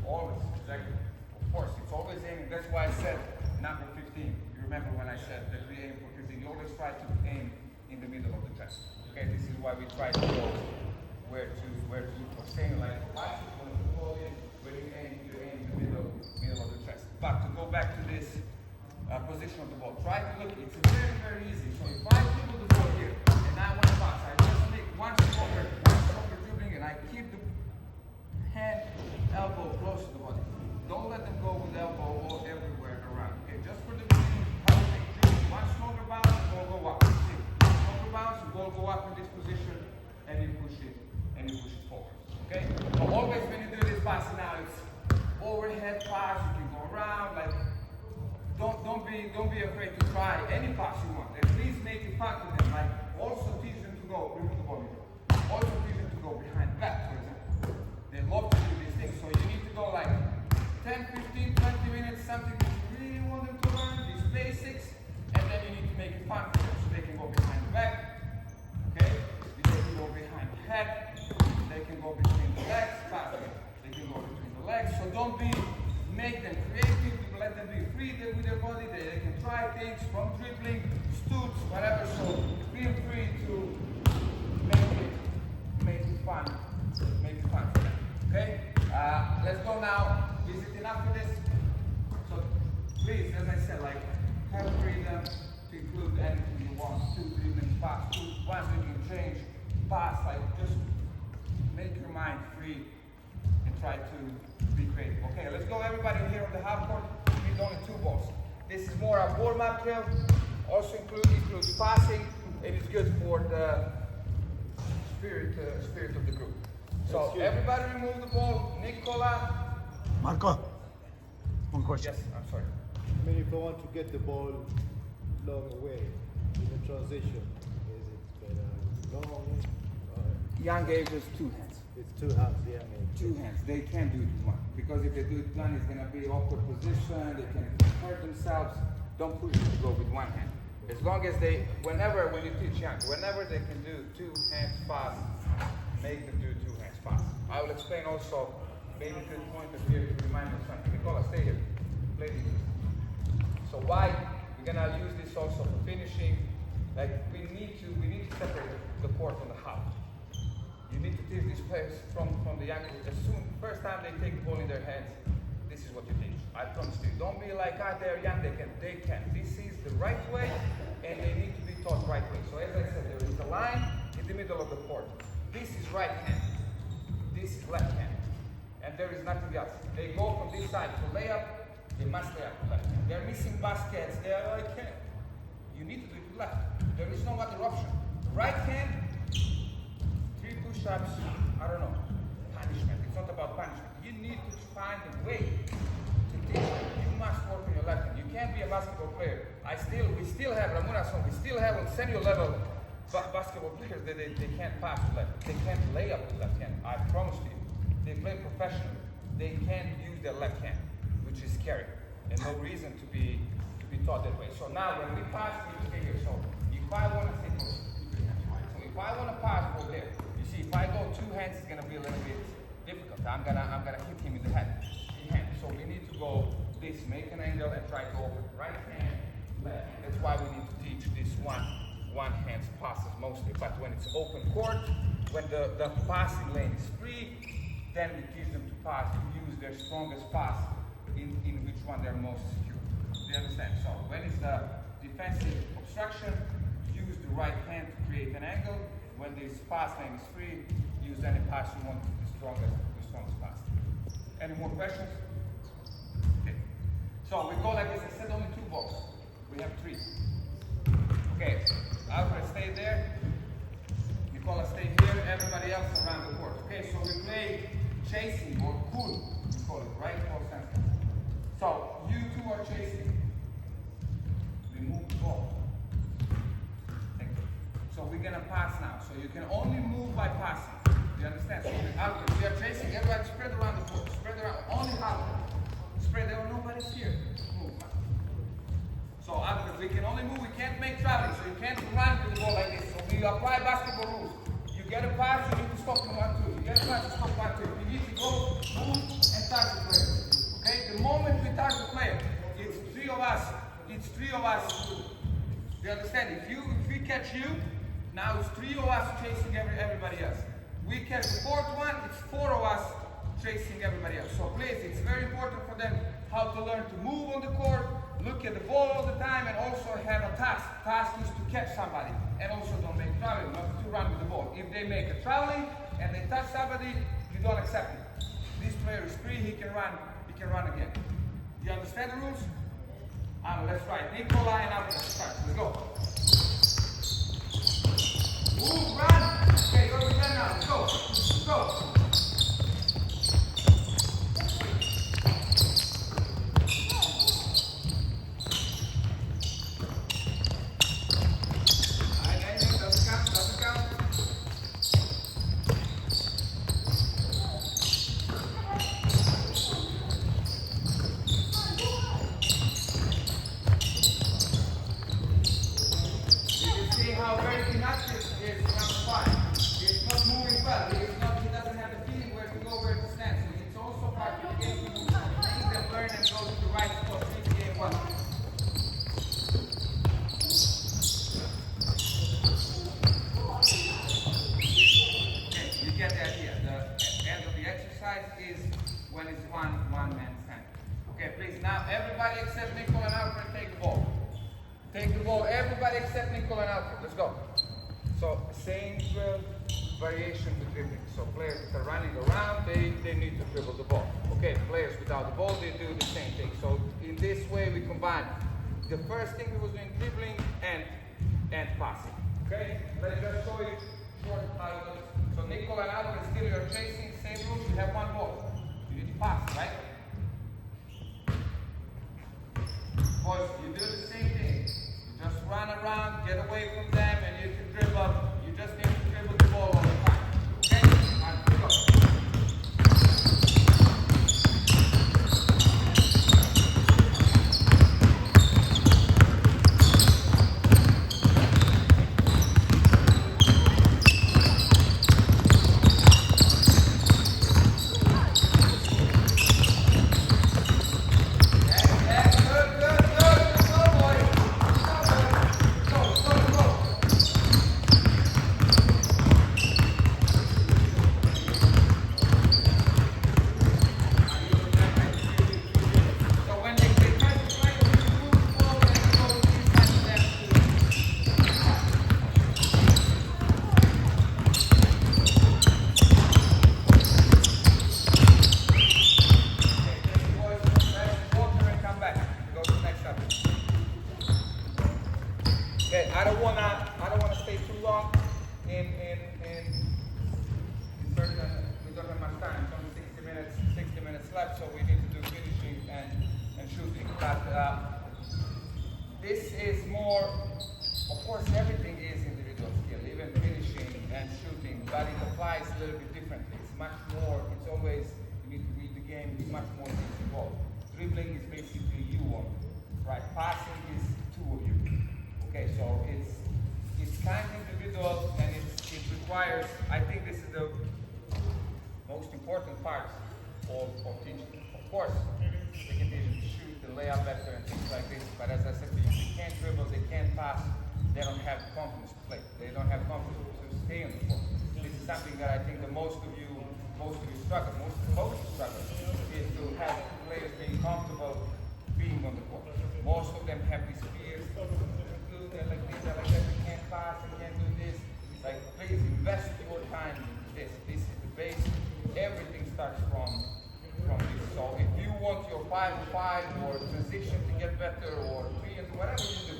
always, exactly. Of course, it's always aiming. That's why I said number 15. Remember when I said that we aim for 15, you always try to aim in the middle of the chest. Okay, this is why we try to go where to look for. Saying like when you go in, when you aim in the middle of the chest. But to go back to this position of the ball, try to look, it's very, very easy. So if I dribble the ball here and I want to pass, I just make one stronger dribbling and I keep the hand, elbow close to the body. Don't let them go with elbow all everywhere around. Okay, just for the beginning. One stronger bounce, ball go up. Stronger bounce, ball go up in this position, and you push it forward. Okay? So always when you do this pass now, it's overhead pass. You can go around. Like, don't be afraid to try any pass you want. At least make it fun for them. Like, also teach them to go remove the ball. Also teach them to go behind back, for example. They love to do these things. So you need to go like 10, 15, 20 minutes, something that you really want them to learn. These basics. And then you need to make it fun for them, so they can go behind the back, okay? They can go behind the head, they can go between the legs, they can go between the legs. So don't make them creative, let them be free with their body, they can try things from dribbling, stoots, whatever. So feel free to make it fun for them, okay? Let's go now. Is it enough for this? So please, as I said, like, have freedom to include anything you want. 2 dribbling, pass, 2, 1 dribbling, change, pass, like just make your mind free and try to be creative. Okay, let's go everybody here on the half court. We need only 2 balls. This is more a warm-up drill. Also includes passing. It is good for the spirit of the group. So everybody remove the ball. Nicola. Marko, one question. Yes, I'm sorry. I mean, if I want to get the ball long away in the transition, is it better long? Young ages, 2 hands. It's 2 hands, yeah. I mean, 2 hands. They can't do it with 1. Because if they do it with 1, it's going to be awkward position. They can hurt themselves. Don't push them to go with 1 hand. As long as when you teach young, whenever they can do 2 hands fast, make them do 2 hands fast. I will explain also, maybe to the point of here to remind you something. Nicola, stay here. Play this. So why we're gonna use this also for finishing? Like we need to separate the court from the half. You need to teach these players from the young first time they take the ball in their hands. This is what you teach. I promise you. Don't be like they're young. They can. This is the right way, and they need to be taught right way. So as I said, there is a line in the middle of the court. This is right hand. This is left hand, and there is nothing else. They go from this side to layup. They must lay up with left hand. They're missing baskets. You need to do it with left. There is no other option. Right hand, 3 push-ups, I don't know, punishment. It's not about punishment. You need to find a way to teach them. You must work on your left hand. You can't be a basketball player. We still have Ramunason, we still have on senior level basketball players that they can't pass with left. They can't lay up with left hand. I promise you. They play professionally. They can't use their left hand, which is scary, and no reason to be be taught that way. So now when we pass, we stay here. So if I want to stay close, so if I want to pass over there, you see, if I go two hands, it's gonna be a little bit difficult. I'm gonna hit him in the head. So we need to go this, make an angle and try to open right hand, left hand. That's why we need to teach this one hand passes mostly. But when it's open court, when the passing lane is free, then we teach them to pass, to use their strongest pass in which one they're most secure. Do you understand? So when it's the defensive obstruction, use the right hand to create an angle. When this pass lane is free, use any pass you want, the strongest pass. Any more questions? Okay. So we go like this. I said only 2 balls. We have 3. Okay. Alfred, stay there. Nicola, stay here. Everybody else around the court. Okay. So we play chasing or cool. We call it right or center. So you 2 are chasing. We move the ball. Thank you. So we're gonna pass now. So you can only move by passing. You understand? So we are chasing, everybody spread around the court. Spread around, only half. Spread there, nobody's here. Move. So after we can only move, we can't make traveling. So you can't run with the ball like this. So we apply basketball rules. You get a pass, you need to stop in 1-2. You get a pass, you stop 1-2. You need to go, move, and touch the player. Okay? The moment we touch the player, it's 3 of us. It's 3 of us. Do you understand? If we catch you, now it's 3 of us chasing everybody else. We catch the 4th one, it's 4 of us chasing everybody else. So please, it's very important for them how to learn to move on the court, look at the ball all the time, and also have a task. Task is to catch somebody, and also don't make traveling, not to run with the ball. If they make a traveling and they touch somebody, you don't accept it. This player is free, he can run again. You understand the rules? Let's try it. Nicola and Alfred, start. Let's go. Move, run. Okay, go to 10 now. Let's go. Let's go. Everybody except Nicola and Alfred. Let's go. So same drill, variation with dribbling. So players that are running around, they need to dribble the ball. Okay, players without the ball, they do the same thing. So in this way we combine the first thing we was doing, dribbling and passing. Okay? Let's just show you short how it looks. So Nicola and Alfred still you're chasing, same rules, you have 1 ball. You need to pass, right? Boys, you do the same thing. Just run around, get away from them, and you can dribble. You just need to dribble the ball all the time. Okay? And go. I don't wanna stay too long in certain. We don't have much time. It's only 60 minutes left, so we need to do finishing and shooting. But this is more. Of course, everything is individual skill, even finishing and shooting. But it applies a little bit differently. It's much more. It's always you need to read the game. It's much more things involved. Dribbling is basically you on. right? Passing is two of you. Okay, so it's kind of individual, and it requires. I think this is the most important part of teaching. Of course, they can teach to shoot, to lay up better, and things like this. But as I said to you, they can't dribble, they can't pass. They don't have confidence to play. They don't have confidence to stay on the court. This is something that I think that most of you struggle. Most of the coaches struggle is to have players being comfortable being on the court. Most of them have these fears. They're like this, they're like that. They can't pass, they can't do this. Like, please invest your time in this. This is the base. Everything starts from this. So if you want your 5-5 or transition to get better, or 3 and whatever you do,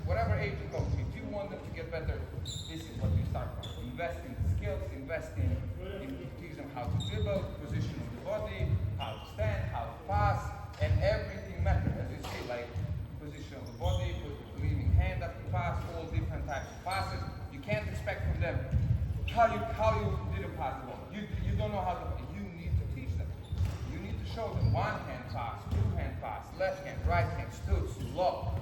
whatever age you go to, if you want them to get better, this is what you start from. Invest in the skills, invest in teach them how to dribble, position of the body, how to stand, how to pass, and everything matters. As you see, like position of the body, leaving hand after pass, all different types of passes. You can't expect from them how you didn't pass the ball. You don't know how to. You need to teach them. You need to show them 1-hand pass, 2-hand pass, left hand, right hand, stoots, lock,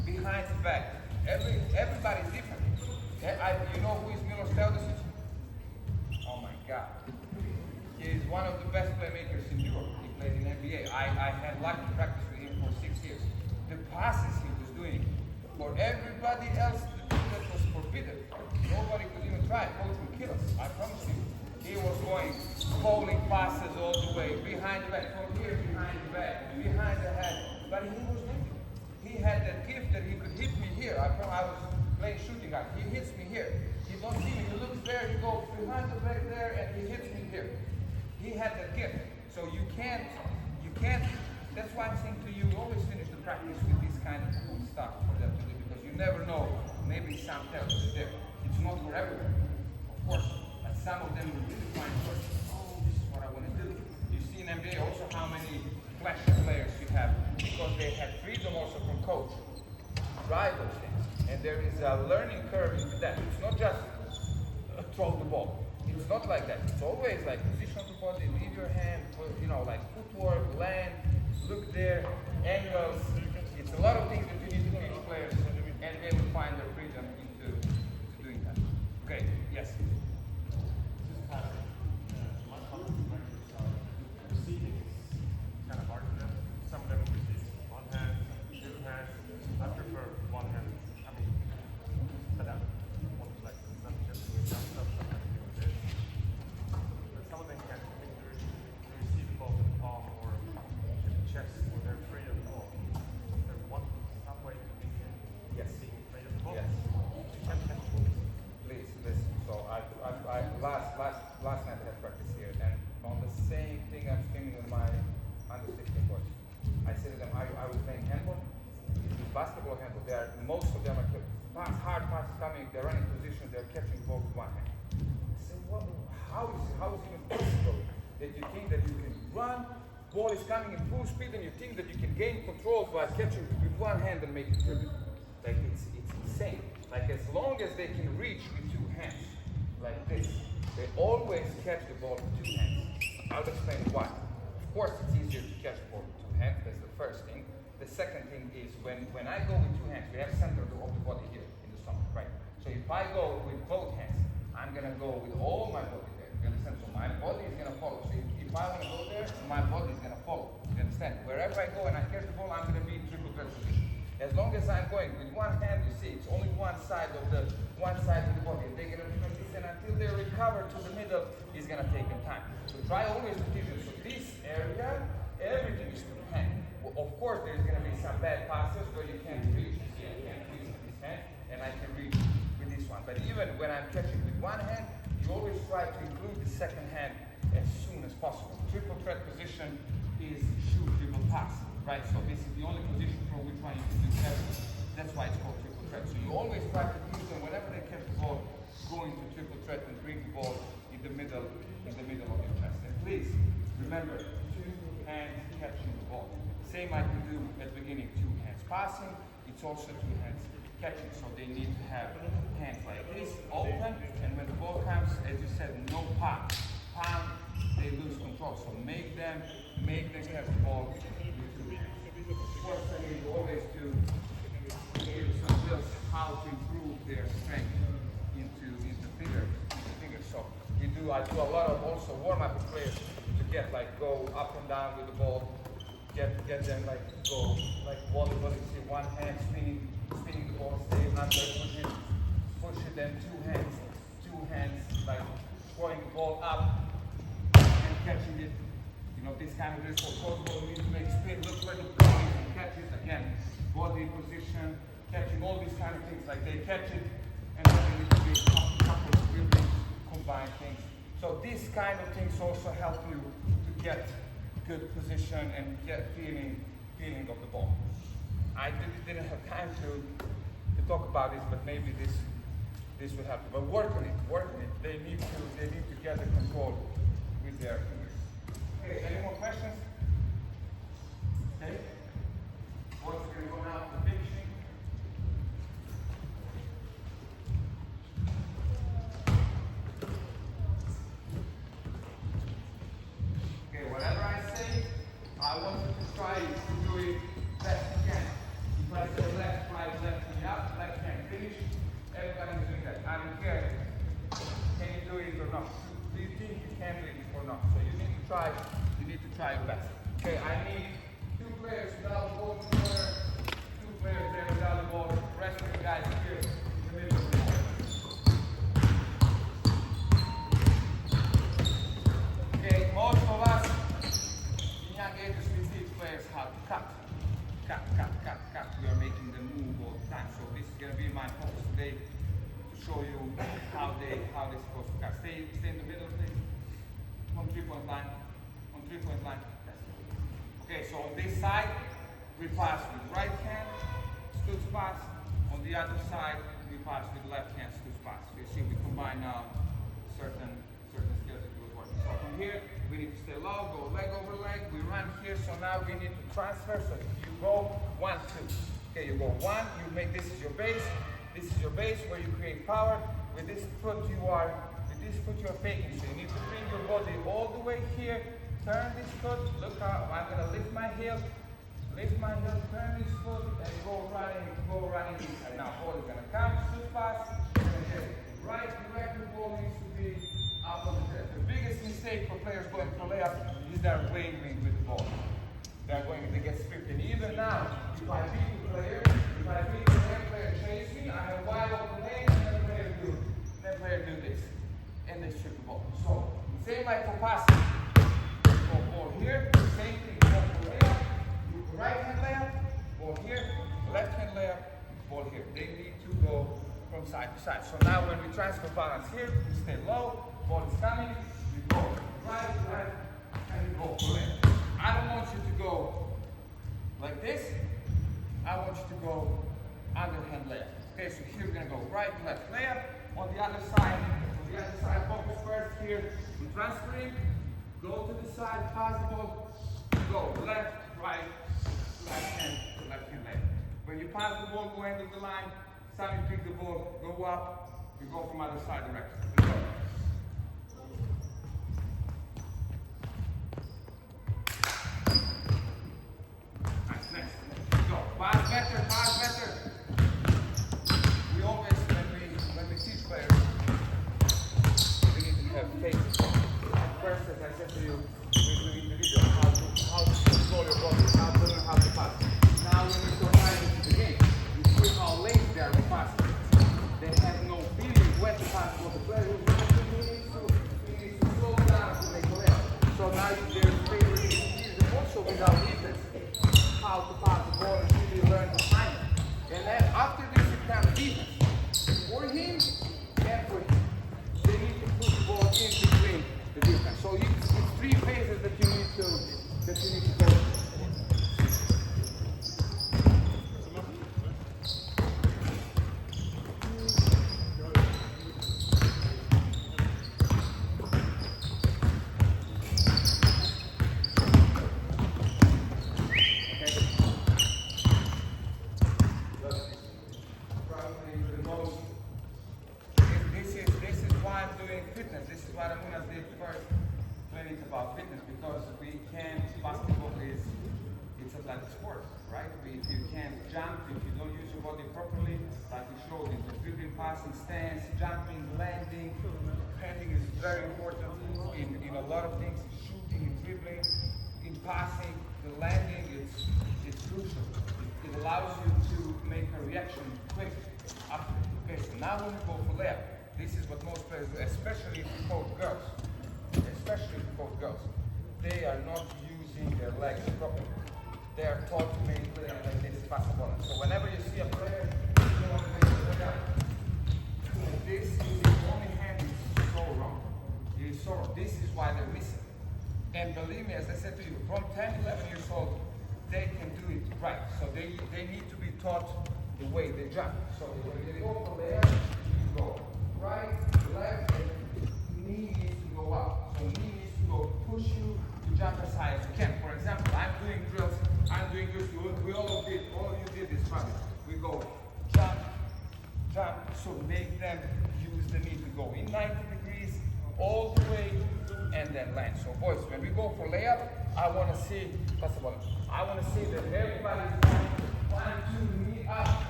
behind the back. Everybody's different. You know who is Milatovic? Oh my God. He is one of the best playmakers in Europe. He played in NBA. I had luck to practice with him for 6 years. The passes he was doing for everybody else, the thing that was forbidden. Nobody could even try. Coach would kill us. I promise you. He was going bowling passes all the way, behind the back, from here, behind the back, behind the head. But he was winning. He had that gift that he could hit me here. I was playing shooting guard. He hits me here. He don't see me. He looks there. He goes behind the back there, and he hits me here. He had that gift. So you can't. That's why I'm saying to you, always finish the practice with this kind of cool stuff for them to do, because you never know. Maybe some talent is there. It's not for everyone, of course. But some of them will really find first. Oh, this is what I want to do. You see in NBA also how many flashy players you have, because they have freedom also from coach to try those things. And there is a learning curve into that. It's not just throw the ball. It's not like that. It's always like position of the body, leave your hand, like footwork, land, look there, angles. It's a lot of things that you need to teach players, and they will find their freedom into doing that. Okay, yes? My comment receiving is kind of hard for them. Some of them receive 1 hand, 2 hands. I prefer 1 hand. I mean, but that one like not just doing that stuff, sometimes doing this. But some of them can't receive the ball in the palm or in the chest when they're afraid of the ball. There's some way to make it Yes. being afraid of the ball. Yes. You can't catch balls. Please listen. So I last night I had practice here, and on the same thing I'm screaming with my under 16 coach. I said to them, are we playing handball? Is this basketball or handball? Most of them are hard passes coming, they're running positions, they're catching balls with 1 hand. I said, how is it even possible that you think that you can run, ball is coming in full speed, and you think that you can gain control by catching with 1 hand and make it dribble? Like it's insane. Like as long as they can reach with 2 hands, like this, they always catch the ball with 2 hands. I'll explain why. Of course, it's easier to catch the ball with 2 hands. That's the first thing. The second thing is when I go with 2 hands, we have center of the body here in the stomach, right? So if I go with both hands, I'm gonna go with all my body there. You understand? So my body is gonna follow. So if I wanna go there, my body is gonna follow. You understand? Wherever I go and I catch the ball, I'm gonna be in triple threat position. As long as I'm going with 1 hand, you see, it's only one side of the body. They're gonna do this, and until they recover to the middle, it's gonna take them time. So try always to teach them. So this area, everything is to hand. Well, of course, there's gonna be some bad passes where you can't reach. See, I can't reach with this hand, and I can reach with this one. But even when I'm catching with 1 hand, you always try to include the second hand as soon as possible. Triple threat position is shoot, dribble, pass. Right, so this is the only position for which one you can do everything. That's why it's called triple threat. So you always try to use them whenever they catch the ball, go into triple threat and bring the ball in the middle of your chest. And please remember, 2 hands catching the ball. Same I can do at the beginning, 2 hands passing. It's also 2 hands catching. So they need to have hands like this, open, and when the ball comes, as you said, no palm. Palm, they lose control. So make them catch the ball with 2 hands. sports I need always to give some drills how to improve their strength into fingers. So I do a lot of also warm-up with players to get like go up and down with the ball, get them like go like volleyball. You see one hand spinning the ball, stay under, push it, then two hands like throwing the ball up and catching it. You know, this kind of drills for court ball, you need to make spin, look where the ball is and catch it again. Body position, catching all these kind of things, like they catch it and then they need to be a couple of really combined things. So these kind of things also help you to get good position and get feeling of the ball. I didn't have time to talk about this, but maybe this will help you. But work on it. They need to get the control with their fingers. Okay, any more questions? Okay. What's going to go now to the big sheet? Okay, whatever I say, I want you to try to do it best you can. You try to say left, right, left knee up, left hand finish. Everybody is doing that. I don't care. Can you do it or not? Do you think you can do it or not? So you need to try your best. Okay, I need 2 players without the ball in the corner, 2 players there without the ball, the rest of the guys here in the middle of the ball. Okay, most of us in young ages we teach players how to cut. We are making them move all the time. So this is going to be my focus today to show you how they're supposed to cut. Stay in the middle, please. On 3-point line. On 3-point line. Yes. Okay, so on this side we pass with right hand, stutz pass. On the other side we pass with left hand, stutz pass. So you see we combine certain skills that we were working. So from here we need to stay low, go leg over leg. We run here, so now we need to transfer. So you go 1, 2. Okay, you go 1. You make this is your base. This is your base where you create power. With this foot you are faking. So you need to bring your body all the way here. Turn this foot. Look how I'm gonna lift my heel. Turn this foot, and go running inside. Now ball is gonna come too fast. Right direction, ball needs to be up on the chest. The biggest mistake for players going for layup is they're waving with the ball. They get stripped. And even now, if I beat the player, player chase me, I have wide open lane, and then player do this. And they strip the ball. So, same like for passing. Go ball here, same thing, go for layup, right hand layup, ball here, left hand layup, ball here. They need to go from side to side. So now when we transfer balance here, we stay low, ball is coming, we go right, and we go for layup. I don't want you to go like this. I want you to go underhand layup. Okay, so here we're gonna go right, left layup. On the other side, focus first here. We're transferring. Go to the side, pass the ball. Go left, right, left hand layup. When you pass the ball, go end of the line. Suddenly pick the ball, go up. We go from other side direction. Let's go. Next. Go. Pass better. We always, when we teach players, we need to have faith. First, as I said to you, we do individual how to control your body, how to learn how to pass. Now we need to apply it to the game. You see how late they are passing. They have no feeling when to pass. What the player needs to slow down to make a layup. So now their favorite is also without defense. How to pass the ball and really learn to time it. And then after this it comes defense. For him and for him. They need to put the ball in between the defense. So it's 3 phases that you need to go through. athletic sport, right? If you can't jump, if you don't use your body properly, like we showed in the dribbling, passing, stance, jumping, landing. Handling is very important in a lot of things, shooting, in dribbling, in passing, the landing, it's crucial. It allows you to make a reaction quick after. Okay, so now when we go for layup, this is what most players do, especially if you coach girls. They are not using their legs properly. They are taught to make play like this, pass the ball. So whenever you see a player, you want to make a layup. This using only hand is so wrong. It is so wrong. This is why they're missing. And believe me, as I said to you, from 10, 11 years old, they can do it right. So they need to be taught the way they jump. So when they go for layup, you go right, left, and knee needs to go up. So knee needs to go push you to jump as high as you can. For example, I'm doing drills. We all of you did this probably. We go jump, so make them use the knee to go in 90 degrees all the way and then land. So boys, when we go for layup, I want to see, pass the ball. I want to see that everybody's going 1, 2, knee up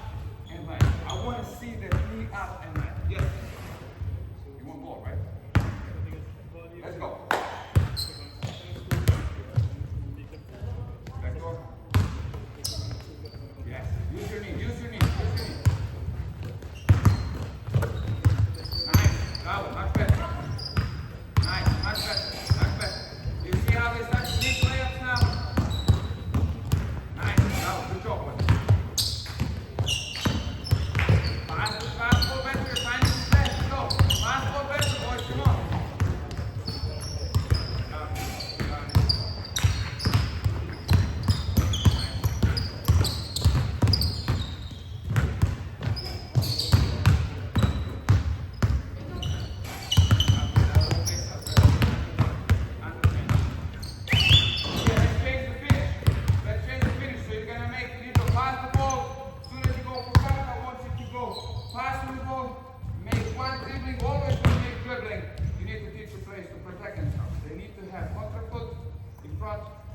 and land. I want to see the knee up and land. Yes. You want ball, right? Let's go. Let's go. Yes. Use your knee. Nice. Bravo. Much better. Nice. Much better. You see how they start to make layups now? Nice. Bravo. Good job, boys. Fast ball better. Time to fast. Go. Fast ball better, boys. Come on.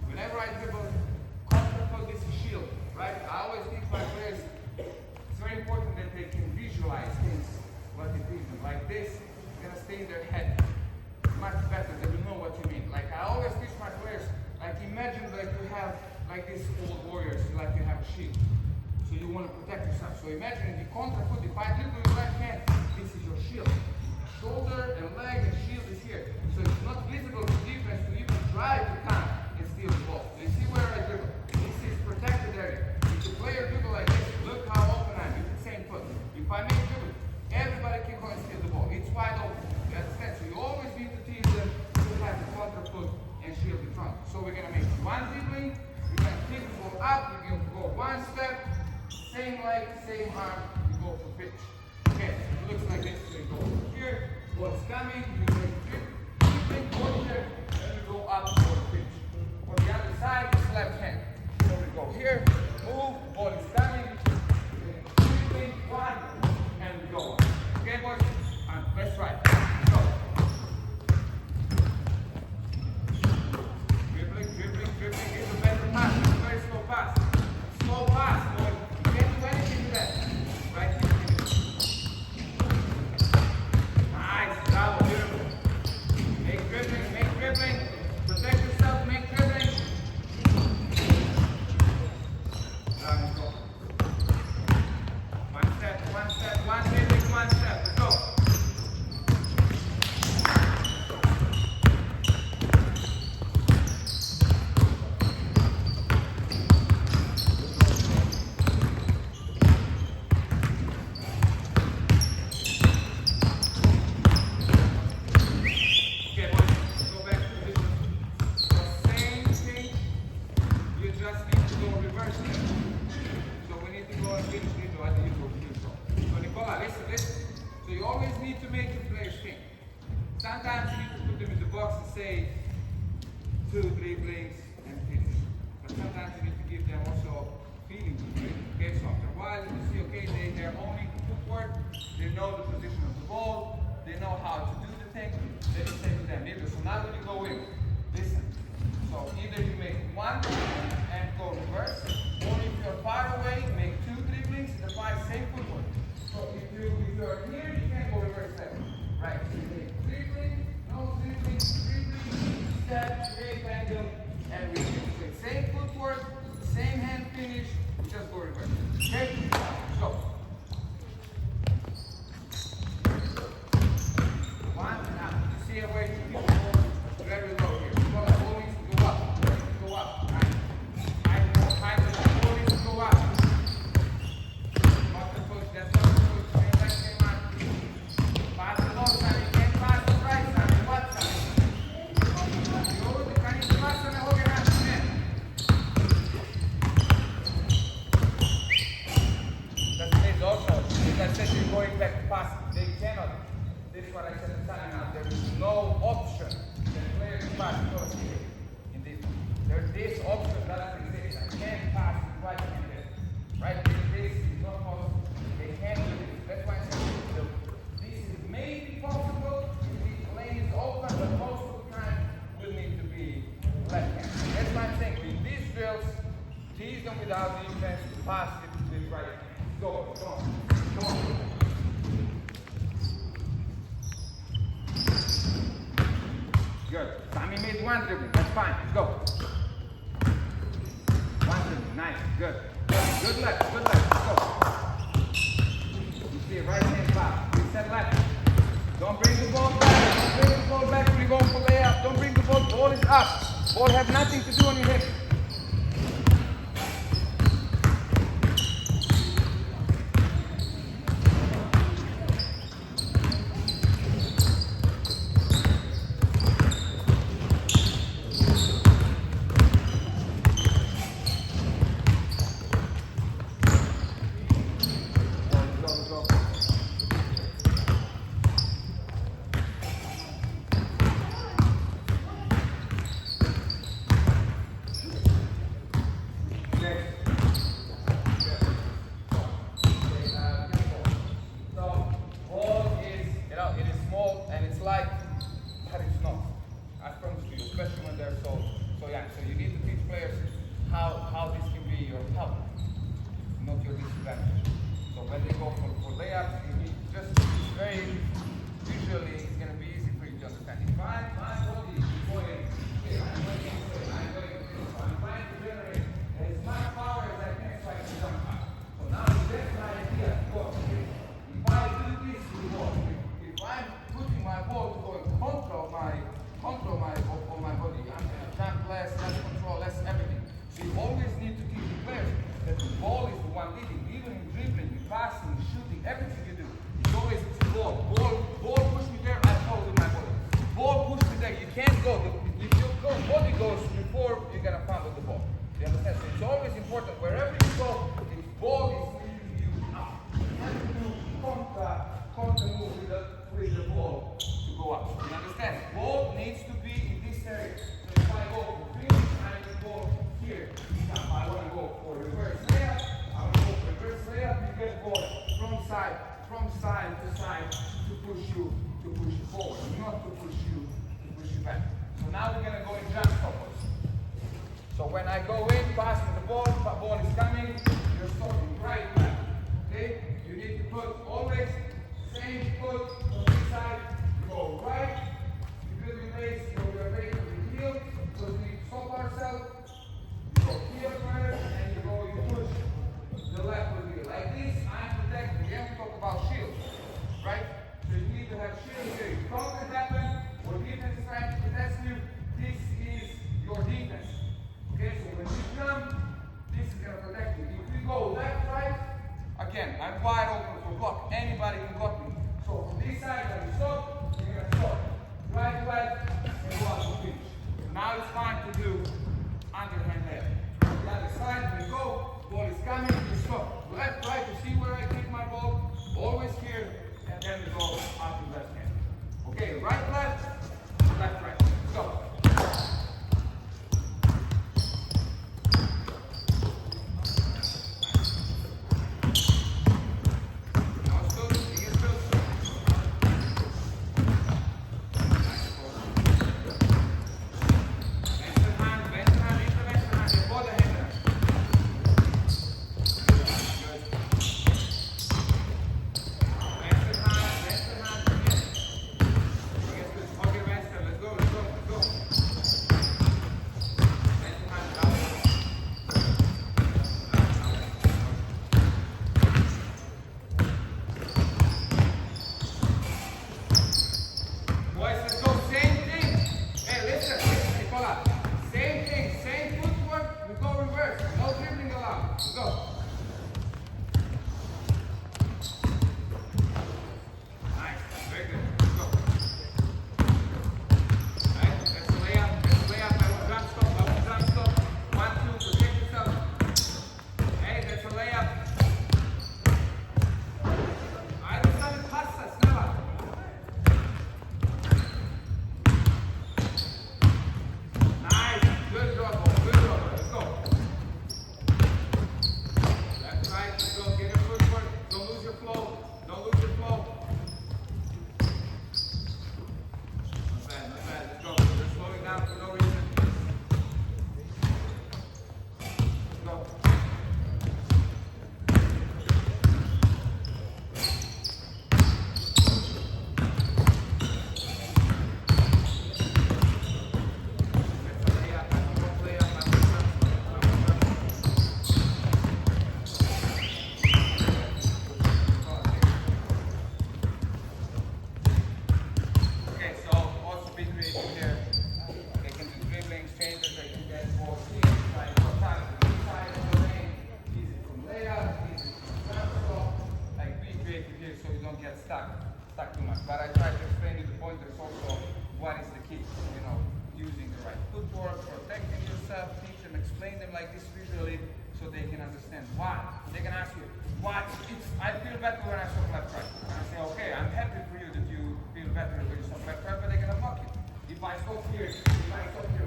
Whenever I dribble, contra-foot is a shield, right? I always teach my players, it's very important that they can visualize things, what it is. Like this, it's gonna stay in their head. Much better, they will know what you mean. Like I always teach my players, like imagine like you have, like these old warriors, like you have a shield. So you want to protect yourself. So imagine if you contra-foot, if I dribble your right hand, this is your shield. Shoulder and leg and shield is here. So it's not visible to defense to even try to come and steal the ball. You see where I dribble? This is protected area. If the player dribble like this, look how open I am. It's the same foot. If I make dribble, everybody can go and steal the ball. It's wide open. You understand? So you always need to teach them to have the contra foot and shield in front. So we're gonna make one dribbling, we're gonna pick the ball up, we're gonna go one step, same leg, same arm, you go for pitch. Okay, it looks like this. So you go here, ball's coming, you make dribbling, go here, and you go up for the pitch. On the other side, it's left hand. So we go here, move, ball is coming, dribbling, one, and we go. Okay, boys? And let's try. Go. Dribbling, it's a better pass, it's a very slow pass. Slow pass, boy. You can't do anything with that. Right here. Nice, bravo, beautiful. Make dribbling. Protect yourself, make dribbling. Let's go. One step, one dribbling, one step. Let's go. Sometimes you need to put them in the box and say 2 dribblings and finish. But sometimes you need to give them also feeling to do it. Okay, so after a while you see, okay, they're owning footwork, they know the position of the ball, they know how to do the thing, then you say to them, so now when you go in, listen. So either you make one and go go reverse. Or if you're far away, make 2 dribblings, the 5 same footwork. So if you're here, you can't go reverse step. Right, so you make dribbling, no dribbling, dribbling, step, straight angle, and we do the same footwork, same hand finish, just go reverse. Okay? Let's go. 1 and out. You see a way to keep the ball very low here. The ball needs to go up. Go up. Right. The ball needs to go up. Not the push. That's not the push. Same like same mark. Pass the left side. You can't pass the right side. The left side. You can you pass on the whole hand. That means also, if I said you're going back to pass, they cannot. This is what I said at the time now. There is no option that player can pass across here. In this, this option doesn't exist. I can't pass the right hand there. Right? This is not possible. They can't do this. That's why I said this is maybe possible if the lane is open, but most of the time will need to be left hand. That's why I'm saying in these drills, tease them without defense, pass it with right hand. Go, come on, come on. Good. Sammy made 1 dribbling. That's fine. Let's go. 1 dribbling. Nice. Good. Good left. Good left. Let's go. You see right hand pass. Reset left. Don't bring the ball back. Don't bring the ball back. We're going for layup. Don't bring the ball. Ball is up. Ball has nothing to do on your hip. How this can be your help, not your disadvantage. So when they go for layups, you need just very visually, it's going to be easy for you to understand. If my body is going here, I'm going this way, I'm going this way, I'm trying to generate as much power as I can so I can jump up. So now that's my idea to go here. If I do this with the ball, if I'm putting my ball to go and control my body, I'm going to jump less control, less everything. So you always need to teach the players that the ball is the one leading. Even in dribbling, in passing, shooting, everything you do, it's always ball. Ball push me there, I follow with my body. Ball push me there, you can't go. If your body goes before, you're going to fumble the ball. You understand? So it's always important, wherever you go, if ball is leading you up. You have to do contra move with the ball to go up. You understand? Ball needs to be in this area. So if I go for finish, I can go here. Now I want to go for reverse layup. I want to go for reverse layup. You get the ball from side to side to push you forward, not to push you back. So now we're gonna go in jump couples. So when I go in, passing the ball is coming, you're stopping right back. Okay? You need to put always same foot on this side. You go right. You build your base. You go your base to the heel. So we stop ourselves. You go here first, and you push the left with you. Like this, I'm protected. We have to talk about shields, right? So you need to have shields here. If something happens, or defense is trying to protect you, this is your defense. Okay, so when you jump, this is going to protect you. If we go left, right, again, I'm wide open for block. Anybody can block me. So from this side, when you stop, you're going to stop. Right, and go out to finish. Now it's time to do underhand layup. On the other side, we go, ball is coming, you stop. Left, right, you see where I take my ball, always here, and then we go out to left hand. Okay, right, left, right. Go. teach them, explain them like this visually so they can understand. Why? They can ask you, why? I feel better when I stop left right. And I say, okay, I'm happy for you that you feel better when you stop left right, but they're gonna block you. If I stop here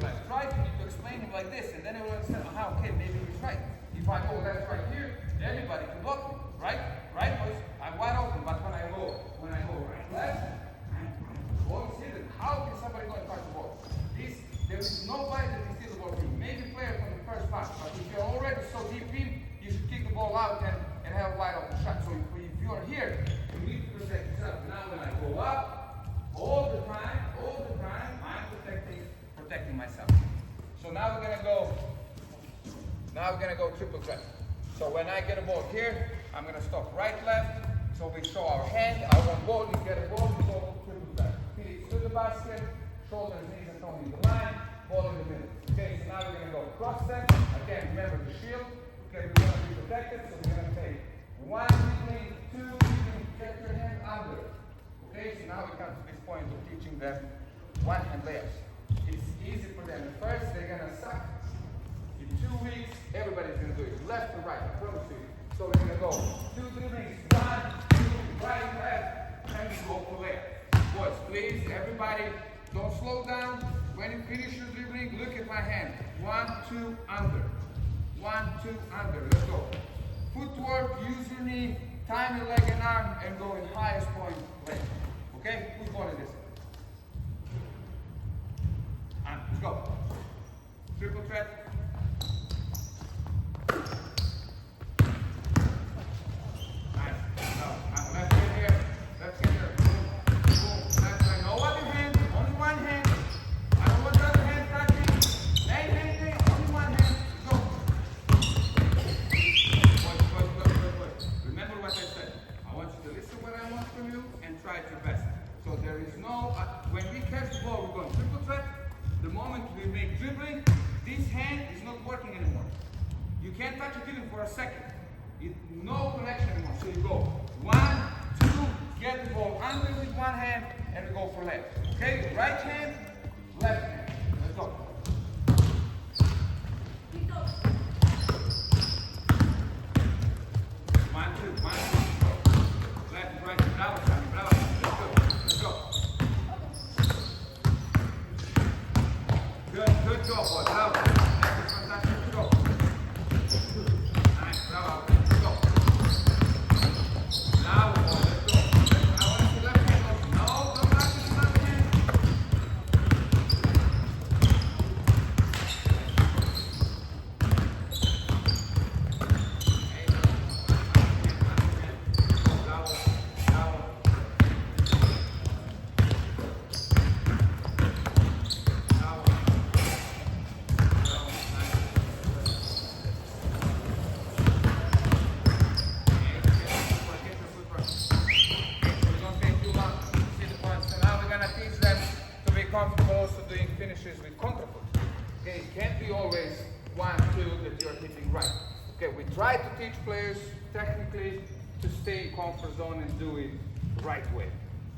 left right, you need to explain him like this, and then they will understand, okay, maybe he's right. If I go left right here, everybody can block me, right? Right, boys? I'm wide open, but when I go right left, ball is hidden. How can somebody go and touch the ball? There is nobody that can steal the ball from you. Maybe player from the first pass, but if you're already so deep in, you should kick the ball out and have a wide open shot. So if you're here, you need to protect yourself. Now when I go up, all the time, I'm protecting myself. So now we're gonna go triple threat. So when I get a ball here, I'm gonna stop right, left. So we show our hand, our one ball, you get a ball, we go triple threat. Feet to the basket, shoulders, knees and toes in the line, ball in the middle. Okay, so now we're gonna go cross step. Again, remember the shield. Okay, we wanna be protected, so we're gonna take 1 dribbling, 2 dribbling, get your hand under. Okay, so now we come to this point of teaching them one-hand layups. It's easy for them. At first, they're gonna suck. In 2 weeks, everybody's gonna do it. Left and right, I promise you. So we're gonna go 2 dribblings, 1, 2, right, left, and we go for layup. Boys, please, everybody, don't slow down. When you finish your dribbling, look at my hand. 1, 2, under. 1, 2, under. Let's go. Footwork, use your knee, time your leg and arm, and go in highest point leg. Okay? Who's going to this? Let's go. Triple threat. Nice. Now, left hand here. Left hand here. Boom. Boom. Left hand. No other hand. Only one hand. I don't want the other hand touching. Hey. Only one hand. Go. Good. Remember what I said. I want you to listen what I want from you and try your best. So there is no, when we catch the ball, we're going triple threat. The moment we make dribbling, this hand is not working anymore. You can't touch it even for a second. No connection anymore. So you go 1, 2, get the ball under with one hand, and we go for left. Okay? Right hand, left hand. Let's go. 1, 2, 1, 2. Left, right, bravo, bravo. Let's go. Good job, boy. Bravo. That's fantastic. Go. Nice, bravo. Let's go. Now, boy, let's go. I want to see left hand also. No, don't touch his left hand. Comfortable also doing finishes with counter foot. Okay, it can't be always 1, 2 that you're hitting right. Okay, we try to teach players technically to stay in comfort zone and do it the right way.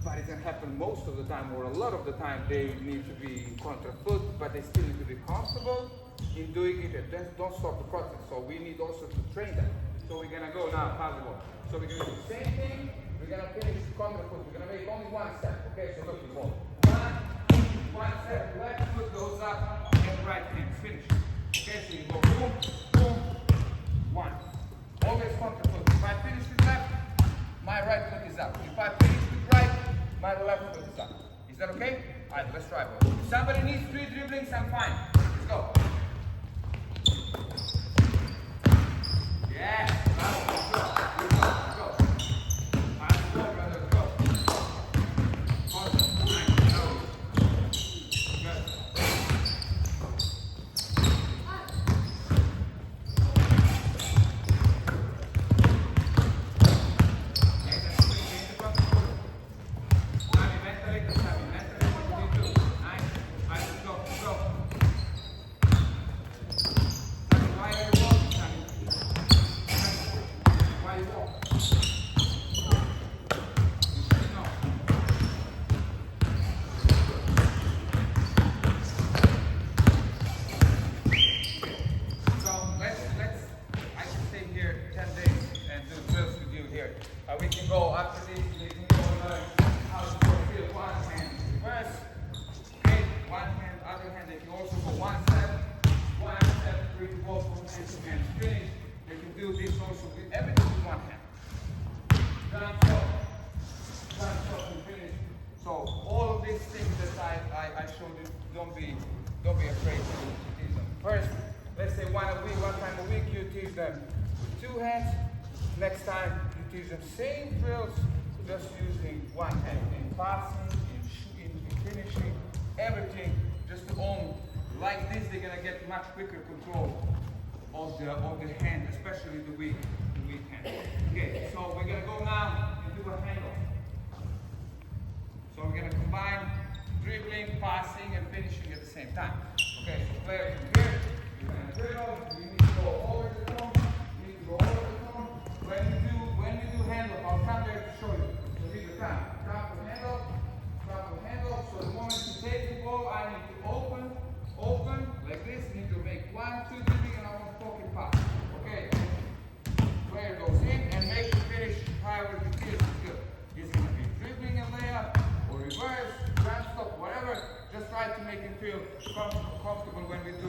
But it can happen most of the time, or a lot of the time, they need to be in counter foot, but they still need to be comfortable in doing it, and don't stop the process. So we need also to train them. So we're gonna go now, pass the ball. So we're gonna do the same thing. We're gonna finish counter foot. We're gonna make only one step. Okay, so look, we go 1 step, left foot goes up, and right hand finish. Okay, so you go boom, boom, 1. Always counter foot. If I finish with left, my right foot is up. If I finish with right, my left foot is up. Is that okay? Alright, let's try, boys. If somebody needs 3 dribblings, I'm fine. Let's go. Yes, bravo, let's go. Let's go. Alright, let's go, brother, let's go. Awesome. Nice, bravo. Good. let's say one time a week, you teach them with 2 hands. Next time you teach them same drills, just using 1 hand in passing, in finishing, everything just to own. Like this, they're gonna get much quicker control of the hand, especially the weak hand. Okay, so we're gonna go now and do a handoff. So we're gonna combine dribbling, passing, and finishing at the same time. Okay, so player from here, you're gonna dribble, you need to go over the cone, you need to go over the cone. When you do handoff, I'll come there to show you. So here's the time. Drop the handoff. So the moment you take the ball, I need to open, like this. You need to make 1, 2 dribbling, and I want to pocket pass. Okay. Player goes in and make the finish however he feels is good. It's gonna be dribbling and layup, or reverse, grand stop, whatever. Just try to make him feel comfortable when you do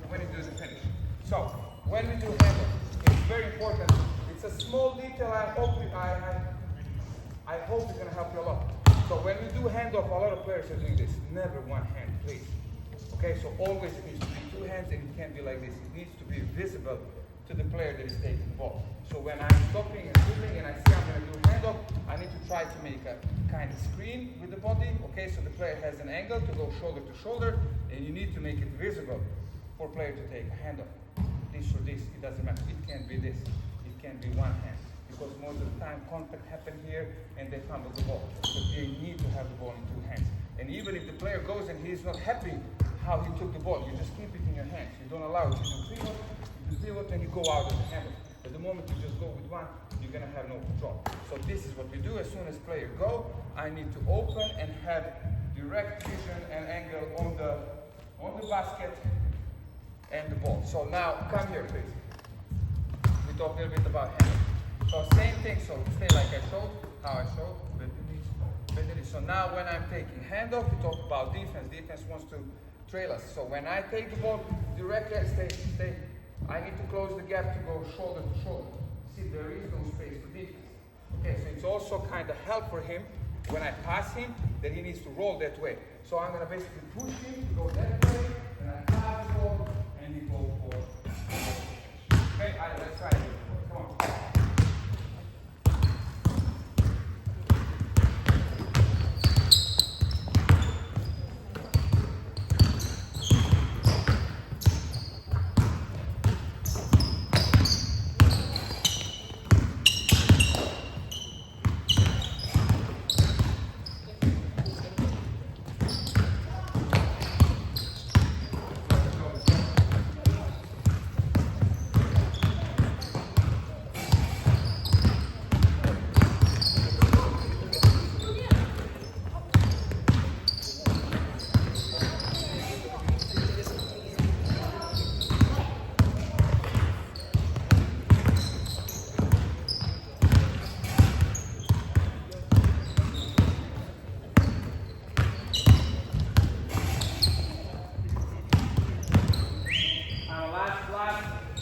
the finish. So when we do handoff, it's very important. It's a small detail. I hope it's gonna help you a lot. So when we do handoff, a lot of players are doing this. Never 1 hand, please. Okay, so always it needs to be 2 hands, and it can't be like this. It needs to be visible to the player that is taking the ball. So when I'm stopping and dribbling and I see I'm gonna do handoff, I need to try to make a kind of screen with the body. Okay, so the player has an angle to go shoulder to shoulder, and you need to make it visible for player to take a handoff. This or this, it doesn't matter. It can't be this. It can't be 1 hand. Because most of the time contact happen here and they fumble the ball. So they need to have the ball in 2 hands. And even if the player goes and he's not happy how he took the ball, you just keep it in your hands. You don't allow it. You do pivot and you go out of the handle. At the moment you just go with 1, you're gonna have no control. So this is what we do. As soon as player go, I need to open and have direct vision and angle on the basket and the ball. So now come here, please. We talk a little bit about handle. So same thing, so stay like I showed, how I showed, bend the knees. So now when I'm taking handoff, we talk about defense. Defense wants to trail us. So when I take the ball directly, stay. I need to close the gap to go shoulder to shoulder. See, there is no space for defense. Okay, so it's also kind of help for him when I pass him that he needs to roll that way. So I'm gonna basically push him to go that way, and I pass the ball, and he goes for. Okay, let's try it. Come on.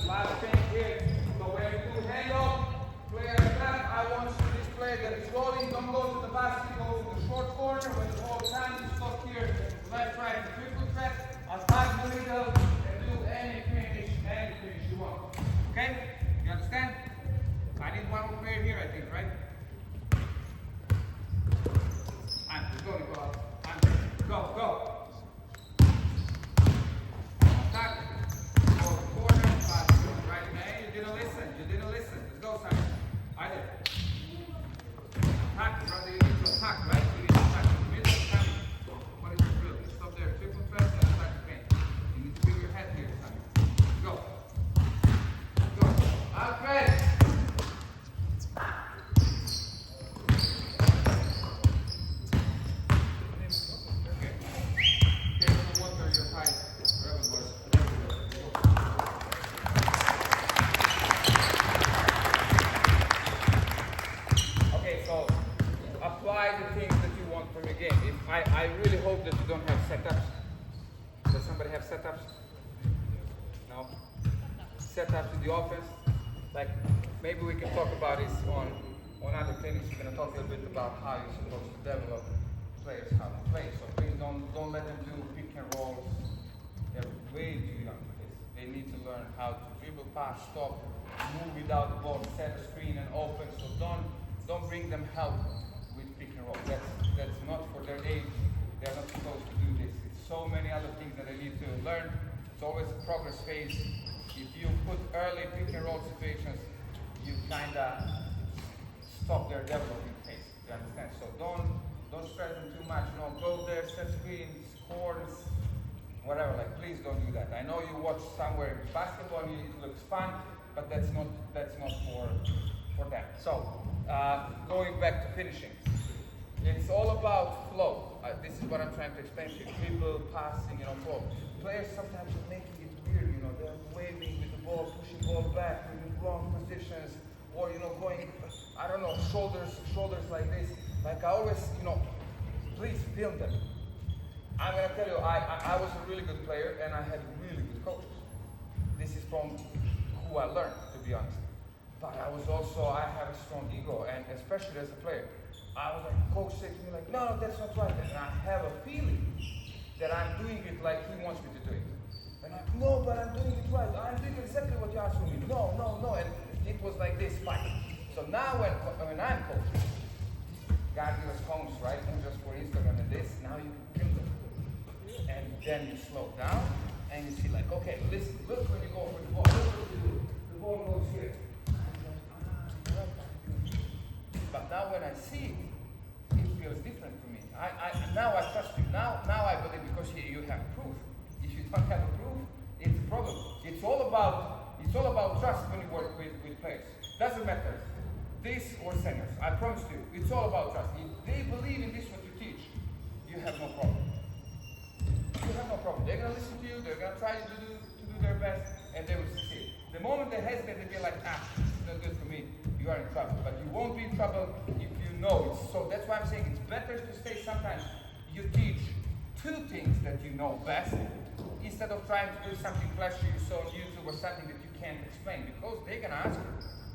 Last thing here. So when you do handoff, player back, I want you to display that it's rolling. Don't go to the basket, go to the short corner. When the ball comes, you stop here, left, right, and triple threat. I'll pass the middle and do any finish you want. Okay? You understand? I need 1 more player here, I think, right? Go. Attack. Go corner, pass, right. Hey, you didn't listen. Let's go, Simon. I did. Attack, brother, you need to attack, right? You need to attack in the middle, Simon. What is the drill? You stop there, triple threat, and attack the paint. You need to bring your head here, Simon. Go. Alfred! I really hope that you don't have setups. Does somebody have setups? No? Setups in the offense? Like, maybe we can talk about this on other clinics. We're going to talk a little bit about how you're supposed to develop players, how to play. So please don't let them do pick and rolls. They're way too young for this. They need how to dribble, pass, stop, move without the ball, set a screen and open. So don't bring them help with pick and roll. That's not for their age. They're not supposed to do this. It's so many other things that they need to learn. It's always a progress phase. If you put early pick and roll situations, you kinda stop their development phase. You understand? So don't stress them too much. No, go there, set screens, scores, whatever. Like, please don't do that. I know you watch somewhere basketball and it looks fun, but that's not for them. So going back to finishing, it's all about flow. This is what I'm trying to explain to you. Dribble, passing, flow. Players sometimes are making it weird. They're waving with the ball, pushing the ball back in the wrong positions, or going, I don't know, shoulders like this. Like I always, please film them. I'm gonna tell you, I was a really good player and I had really good coaches. This is from who I learned, to be honest. But I have a strong ego, and especially as a player, I was like, coach said to me like, no, that's not right. And I have a feeling that I'm doing it like he wants me to do it. And I'm like, no, but I'm doing it right. I'm doing exactly what you asked for me. No. And it was like this fight. So now when I'm coaching, God give us phones, right? And just for Instagram and this, now you can film them. And then you slow down and you see like, okay, listen, look when you go for the ball. Look what you do. The ball goes here. But now when I see it feels different for me. Now I trust you. Now I believe because you have proof. If you don't have a proof, it's a problem. It's all about trust when you work with players. Doesn't matter, this or seniors. I promise you, it's all about trust. If they believe in this what you teach, you have no problem. You have no problem. They're gonna listen to you. They're gonna try to do their best, and they will succeed. The moment they hesitate, they be like, it's not good for me. You are in trouble. But you won't be in trouble if you know it. So that's why I'm saying it's better to say sometimes you teach 2 things that you know best instead of trying to do something flashy you saw on YouTube or something that you can't explain, because they're gonna ask you.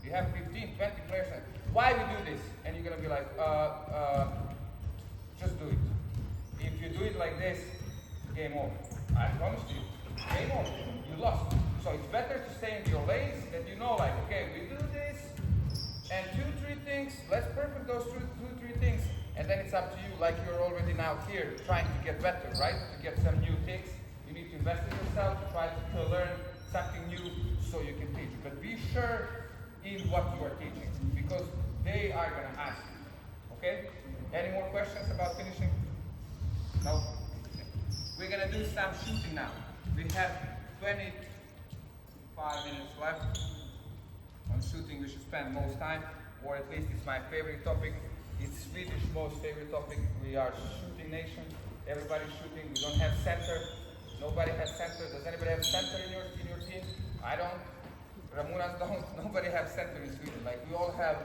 You have 15, 20 players. Why we do this? And you're gonna be like, just do it. If you do it like this, game over. I promise you, game over. You lost. So it's better to stay in your lanes that you know, like, okay, we do this, and 2, 3 things, let's perfect those 2, 3 things, and then it's up to you, like you're already now here, trying to get better, right? To get some new things, you need to invest in yourself, try to learn something new so you can teach. But be sure in what you are teaching, because they are going to ask you, okay? Any more questions about finishing? No? We're going to do some shooting now. We have 25 minutes left. On shooting we should spend most time, or at least it's my favorite topic. It's Swedish most favorite topic. We are shooting nation. Everybody's shooting. We don't have center. Nobody has center. Does anybody have center in your team? I don't. Ramunas don't. Nobody has center in Sweden. Like, we all have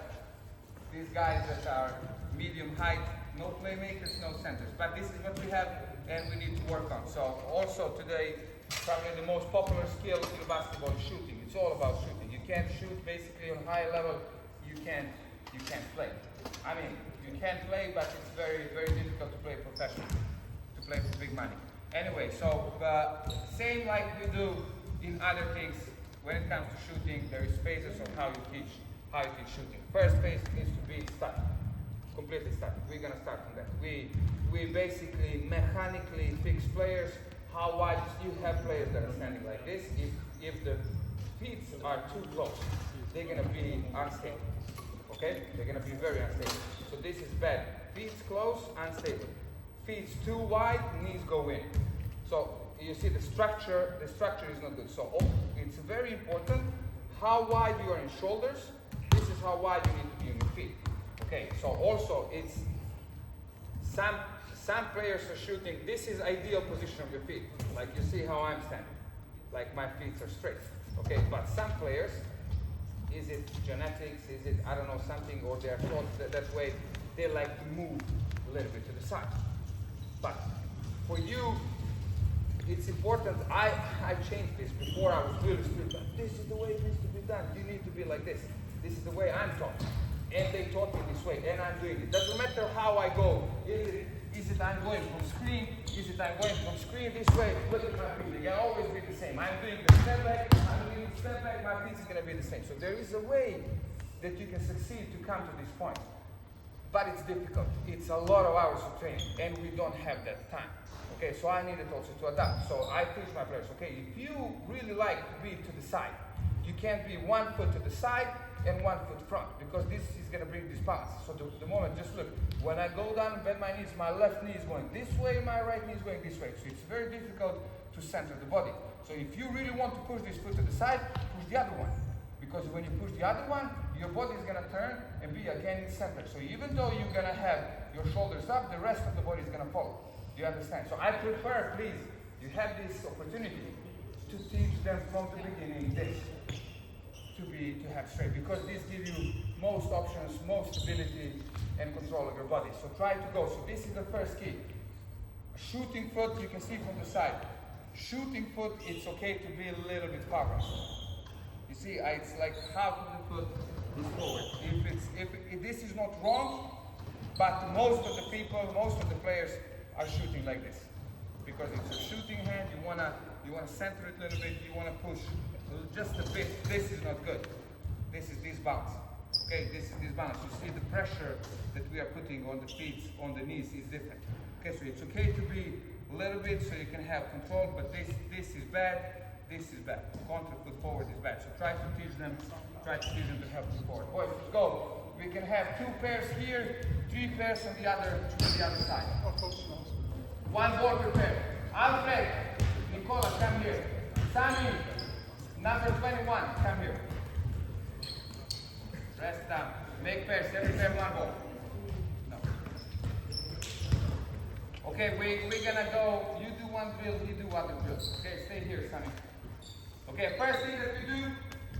these guys that are medium height. No playmakers, no centers. But this is what we have, and we need to work on. So also today, probably the most popular skill in basketball is shooting. It's all about shooting. You can't shoot basically on high level. You can't play. I mean, you can play, but it's very, very difficult to play professionally, to play for big money. Anyway, so same like we do in other things. When it comes to shooting, there is phases of how you teach shooting. First phase needs to be static, completely static. We're gonna start from that. We basically mechanically fix players. How wide you have players that are standing like this. If the feet are too close, they're gonna be unstable. Okay? They're gonna be very unstable. So this is bad. Feet close, unstable. Feet too wide, knees go in. So you see the structure is not good. So it's very important how wide you are in shoulders. This is how wide you need to be on your feet. Okay, so also it's some players are shooting, this is ideal position of your feet. Like you see how I'm standing. Like my feet are straight. Okay, but some players, is it genetics, is it, I don't know, something, or they're taught that way, they like to move a little bit to the side. But for you, it's important, I changed this. Before I was really strict, like, this is the way it needs to be done. You need to be like this. This is the way I'm taught. And they taught me this way, and I'm doing it. Doesn't matter how I go. Is it I'm going from screen? Is it I'm going from screen this way? Look at my feet. They can always be the same. I'm doing the step back, I'm doing step back, my feet is going to be the same. So there is a way that you can succeed to come to this point. But it's difficult. It's a lot of hours of training, and we don't have that time. Okay, so I needed also to adapt. So I teach my players, okay, if you really like to be to the side, you can't be 1 foot to the side and 1 foot front, because this is going to bring this balance. So the moment, just look, when I go down and bend my knees, my left knee is going this way, my right knee is going this way. So it's very difficult to center the body. So if you really want to push this foot to the side, push the other one. Because when you push the other one, your body is going to turn and be again in center. So even though you're going to have your shoulders up, the rest of the body is going to follow. Do you understand? So I prefer, please, you have this opportunity to teach them from the beginning this, to have straight, because this gives you most options, most stability and control of your body. So try to go. So this is the first key. Shooting foot, you can see from the side. Shooting foot, it's okay to be a little bit forward. You see, it's like half of the foot is forward. If this is not wrong, but most of the people, most of the players are shooting like this, because it's a shooting hand. You wanna center it a little bit. You wanna push just a bit. This is not good. This is this bounce. Okay, this is this bounce. You see the pressure that we are putting on the feet, on the knees is different. Okay, so it's okay to be a little bit so you can have control, but this is bad. This is bad. Contra foot forward is bad. So try to teach them to have foot forward. Boys, let's go. We can have 2 pairs here, 3 pairs on the other side. 1 ball per pair. Alfred, Nicola, come here. Sammy, number 21, come here. Rest down. Make pairs. Every pair 1 ball. No. Okay, we're gonna go. You do 1 drill, you do other drills. Okay, stay here, Sammy. Okay, first thing that we do,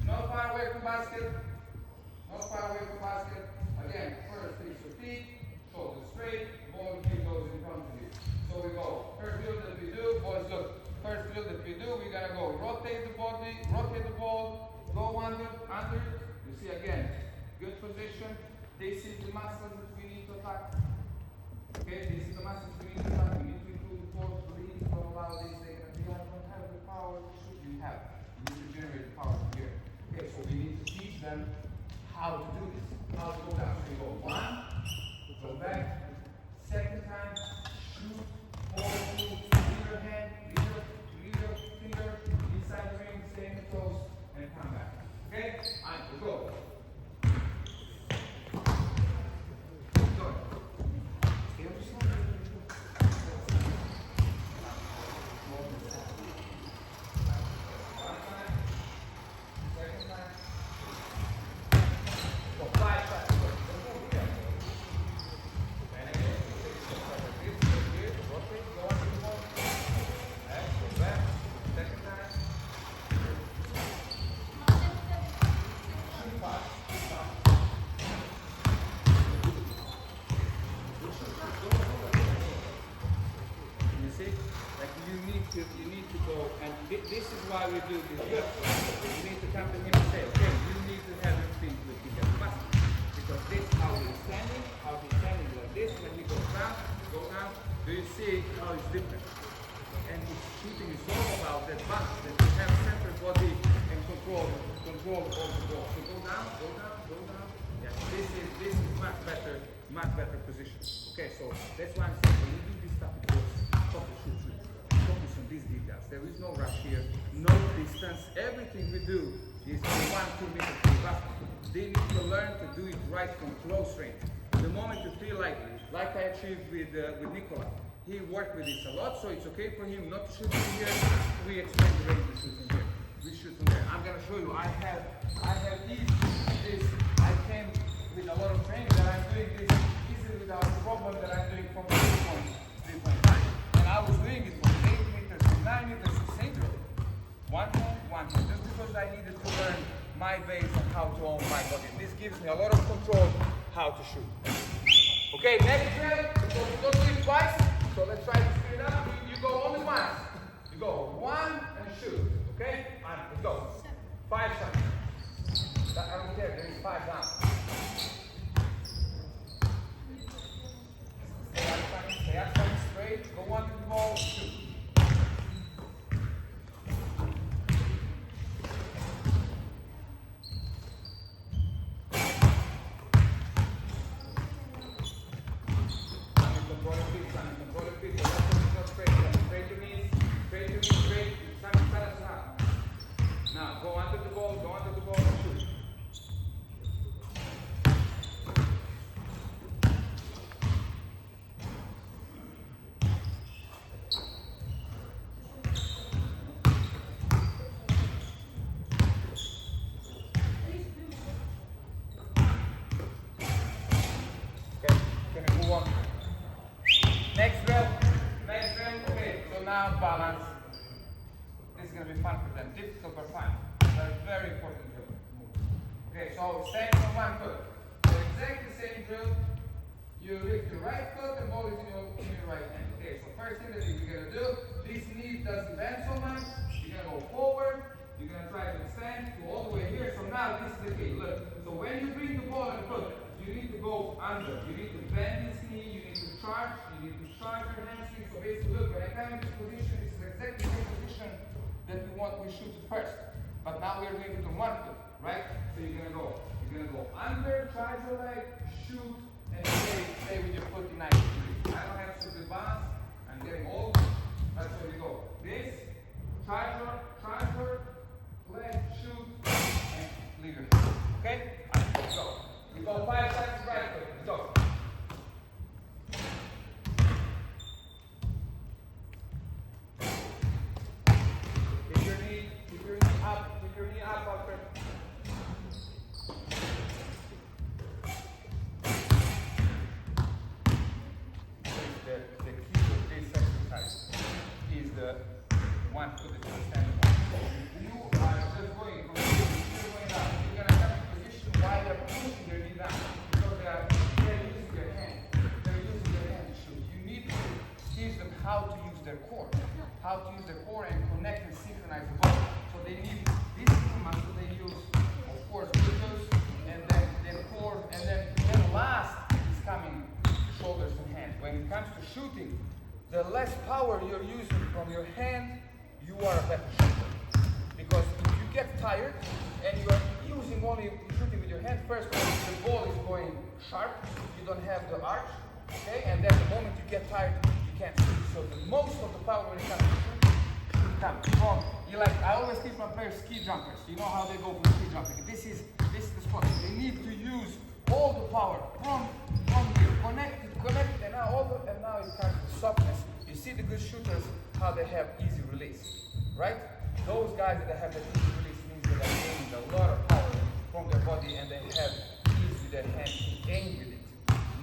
not far away from basket. Not far away from basket. Again, first reach your feet, shoulders straight, ball here goes in front of you. So we go. First drill that we do, boys look. First drill that we do, we're gonna go rotate the body, rotate the ball, go under it. You see again, good position. This is the muscles that we need to attack. Okay, this is the muscles we need to attack. We need to improve the force, breathe, don't allow this. They don't have the power you have. You need to generate the power from here. Okay, so we need to teach them how to do this. How to go down. So you go 1, go back, second time, shoot, hold, leave your hand, leave your finger, inside the ring, stay in the toes, and come back. Okay? And go. Good. Stay on the side. You need to go, and this is why we do this. You need to come to him and say, okay, you need to have your feet looking at the muscle. Because this is how he's standing like this. When he goes down, do you see how it's different? And his shooting is all about that balance, that you have centered body and control of the ball. So go down. Yes, this is much better position. Okay, so that's why I'm saying when you do this type of drills, shoot. Focus on these details. There is no rush here, no distance. Everything we do is 1-2 meters from the basket. They need to learn to do it right from close range. The moment you feel like I achieved with Nicola, he worked with this a lot, so it's okay for him not to shoot from here. We expand the range to shoot from here. We shoot from there. I'm gonna show you. I have this. I came with a lot of training that I'm doing this easily without a problem that I'm doing from 3.5. And I was doing it from 8 meters to 9 meters to same drill. 1 hand, just because I needed to learn my base and how to own my body. This gives me a lot of control how to shoot. Okay, next drill, because we don't do it twice, so let's try to speed it up. You go only once. You go 1 and shoot. Okay? And let's go. 5 shots. I don't care, there is 5 down. Stay up, straight, go under the ball, shoot. difficult but fun. That's very important drill. Okay, so staying on one foot. So exactly the same drill. You lift your right foot and ball is in your right hand. Okay, so first thing that you're gonna do, this knee doesn't bend so much. You're gonna go forward. You're gonna try to extend, go all the way here. So now this is the key. Look. So when you bring the ball and foot, you need to go under. You need to bend this knee. You need to charge. You need to charge your hamstring. So basically, look, when I come in this position, this is exactly the same position that we shoot it first. But now we're doing it on one foot, right? So you're gonna go under, charge your leg, shoot, and stay with your foot in 90 degrees. I don't have to do balance. I'm getting old. That's where we go. This, charge your leg, shoot, and leave your foot. Okay? Let's go. We go 5 seconds right foot. Let's go. Keep your knee up, Alfred. The key to this exercise is the one foot that you stand on. You are just going from here, you're going down. You're going to have a position while they're pushing their knee down. Because they're using their hand. They're using their hand to shoot. You need to teach them how to use their core. How to use their core and connect and synchronize the body. So they need this muscle they use, of course, glutes, and then core, and then last is coming shoulders and hands. When it comes to shooting, the less power you're using from your hand, you are a better shooter. Because if you get tired and you are using only shooting with your hand, first of all, the ball is going sharp, you don't have the arch, okay? And then the moment you get tired, you can't shoot. So the most of the power when it comes to shooting should come from, I always teach my players ski jumpers. You know how they go for ski jumping. This is the spot. They need to use all the power from here, connected, and now it comes to softness. You see the good shooters, how they have easy release, right? Those guys that have that easy release means that they're gaining a lot of power from their body and they have ease with their hands to aim with it,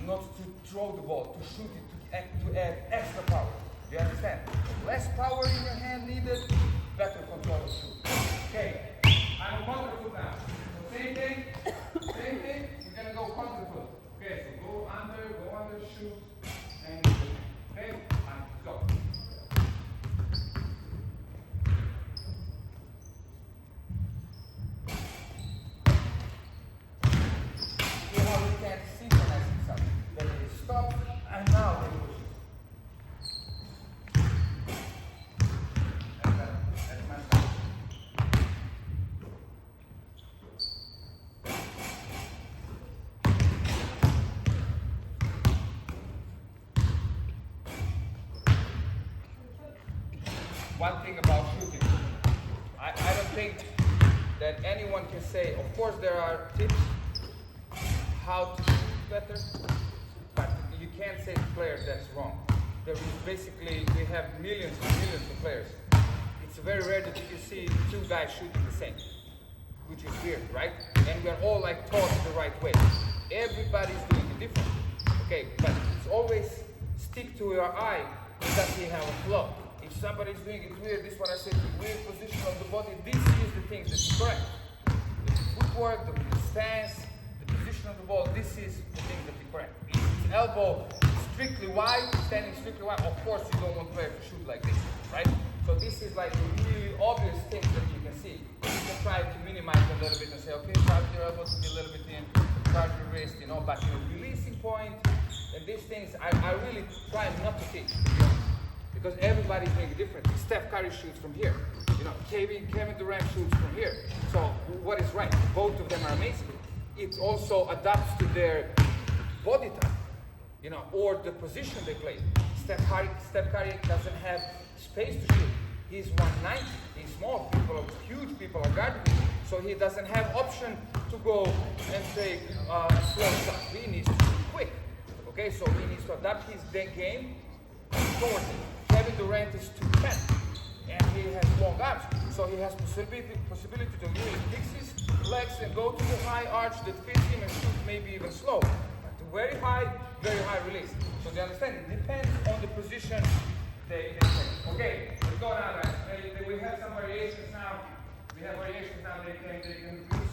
not to throw the ball, to shoot it, to add extra power. Do you understand? Less power in your hand needed, better control of shoot. Okay, I'm a counter foot now. So same thing, you're gonna go counter foot. Okay, so go under, shoot, and okay, and go. See how we can synchronize itself. Then they stop, and now they push it. That's my style. One thing about shooting, I don't think that anyone can say, of course there are tips how to shoot better, but you can't say to players that's wrong. There is basically, we have millions and millions of players. It's very rare that you can see two guys shooting the same, which is weird, right? And we're all like taught the right way. Everybody's doing it differently, okay? But it's always stick to your eye, does he have a flow? If somebody's doing it weird, this is what I said, the weird position of the body, this is the thing that's correct. The footwork, the stance, the position of the ball, this is the thing that is correct. If it's elbow strictly wide, standing strictly wide, of course you don't want player to shoot like this, right? So this is like a really obvious thing that you can see. You can try to minimize a little bit and say, okay, charge your elbow to be a little bit in, charge your wrist, but your releasing point, and these things, I really try not to teach. Because everybody's doing it differently. Steph Curry shoots from here. Kevin Durant shoots from here. So what is right? Both of them are amazing. It also adapts to their body type, or the position they play. Steph Curry doesn't have space to shoot. He's 190. He's small. Huge people are guarding him. So he doesn't have option to go and take a slow shot. He needs to shoot quick. Okay, so he needs to adapt his game towards it. Kevin Durant is 210 and he has long arms, so he has possibility to really fix his legs and go to the high arch that fits him and shoot maybe even slow. But very high release. So they understand it depends on the position they play. Okay, let's go now guys. We have some variations now. We have variations now, they can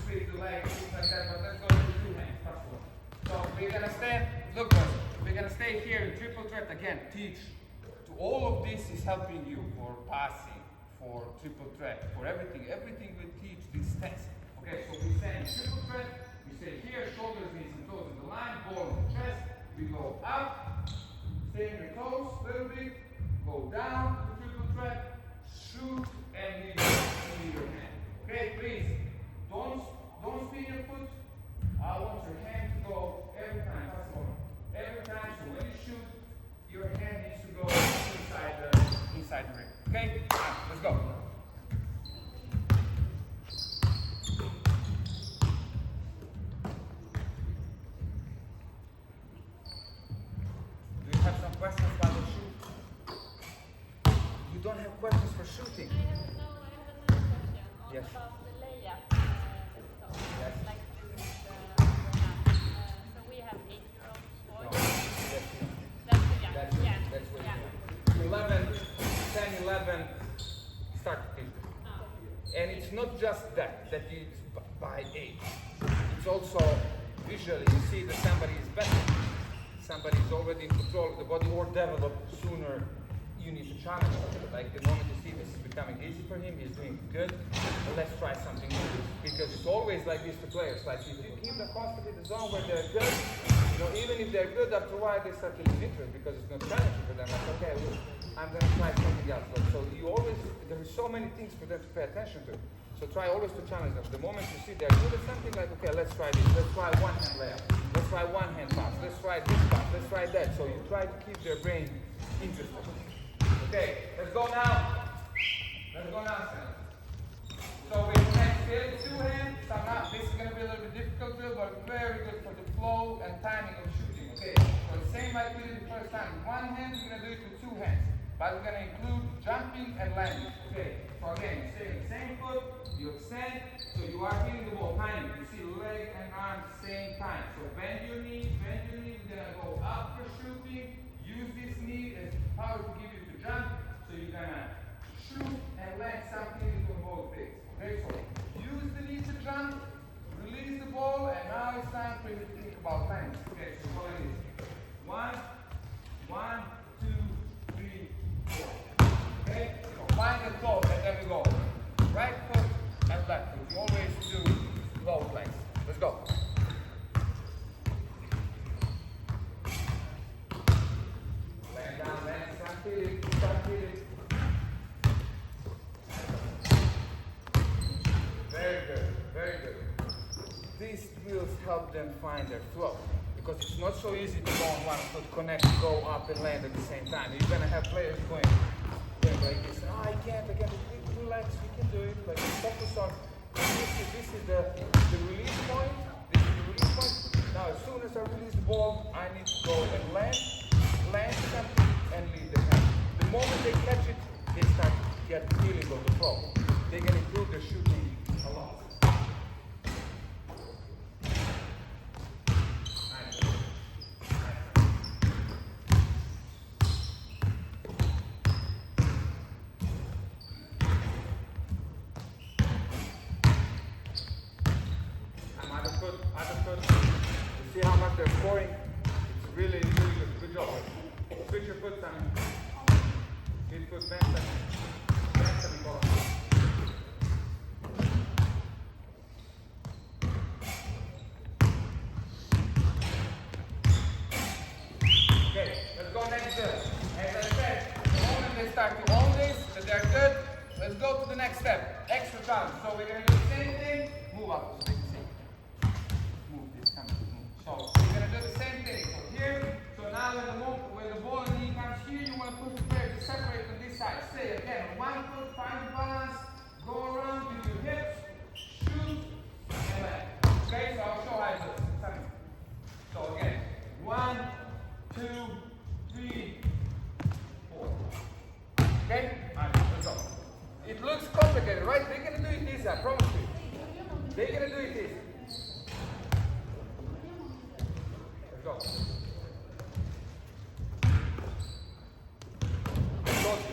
sweep the leg, things like that, but let's go to two hands, first of all. So we're gonna stand, look guys, we're gonna stay here in triple threat again, teach. To all of this is helping you for passing, for triple threat, for everything. Everything we teach this test. Okay, so we stand triple threat, we stay here, shoulders, knees and toes in the line, ball in the chest, we go up, stay in your toes a little bit, go down to triple threat, shoot and leave your hand. Okay, please, don't spin your foot. I want your hand to go every time, that's all. Every time, so when you shoot, your hand needs to go inside the ring. Okay? Let's go. Do you have some questions while you shoot? You don't have questions for shooting? I have another question Yes. about the layup. Yes. Like this, so we have 8-year-olds. No, That's the young. that's Yeah. that's what Yeah. you do. 11, 10, 11, start to teach them. Oh. And it's not just that is by age. It's also visually, you see that somebody is better. Somebody is already in control of the body or developed sooner. You need to challenge him. Like the moment you see this is becoming easy for him, he's doing good, well, let's try something new. Because it's always like this to players. Like if you keep them constantly in the zone where they're good, you know, even if they're good, after a while they start to lose interest because it's not challenging for them. Like, okay, well, I'm going to try something else. But so you always, there are so many things for them to pay attention to. So try always to challenge them. The moment you see they're good at something, like, okay, let's try this. Let's try one hand layup. Let's try one hand pass. Let's try this pass. Let's try that. So you try to keep their brain interested. Okay, let's go now. Let's go now, Sam. So we have still two hands. So now this is going to be a little bit difficult drill, but very good for the flow and timing of shooting. Okay, so the same like we did the first time. With one hand, we're going to do it with two hands. But we're going to include jumping and landing. Okay, so again, you stay on the same foot, you extend, so you are hitting the ball, timing. You see leg and arm same time. So bend your knee, we're going to go up for shooting. Use this knee as power to give you to jump. So you're going to shoot and land something from both legs. Okay, so use the knee to jump, release the ball, and now it's time for you to think about landing. Okay, so what it is. 1, 2, 3, 4. Okay, so find the toe and then we go. Right foot and left foot. You always do both legs. Let's go. Land down, land, start hitting, start hitting. Very good, very good. These drills help them find their flow. Because it's not so easy to go on one foot, connect, go up and land at the same time. You're gonna have players going like this. Oh, I can't. Relax, we can do it. Like focus on this is the release point. This is the release point. Now as soon as I release the ball, I need to go and land something and leave the hand. The moment they catch it, they start to get the feeling of the flow. They can improve their shooting a lot. You see how much they're scoring? It's really, really good. Good job. Switch your foot, Sammy. Good foot, bend, Sammy, ball. Okay, let's go next drill. As I said, the moment they start to own this, that they're good, let's go to the next step. Extra challenge. So we're going to do the same thing. Move up. So we're going to do the same thing. So here, so now when the ball and knee comes here, you want to put the player to separate on this side. Stay again, one foot, find the balance, go around with your hips, shoot, and land. Okay, so I'll show how it looks. So again, 1, 2, 3, 4. Okay? Alright, let's go. It looks complicated, right? They're going to do it easy, I promise you. They're going to do it easy. Go.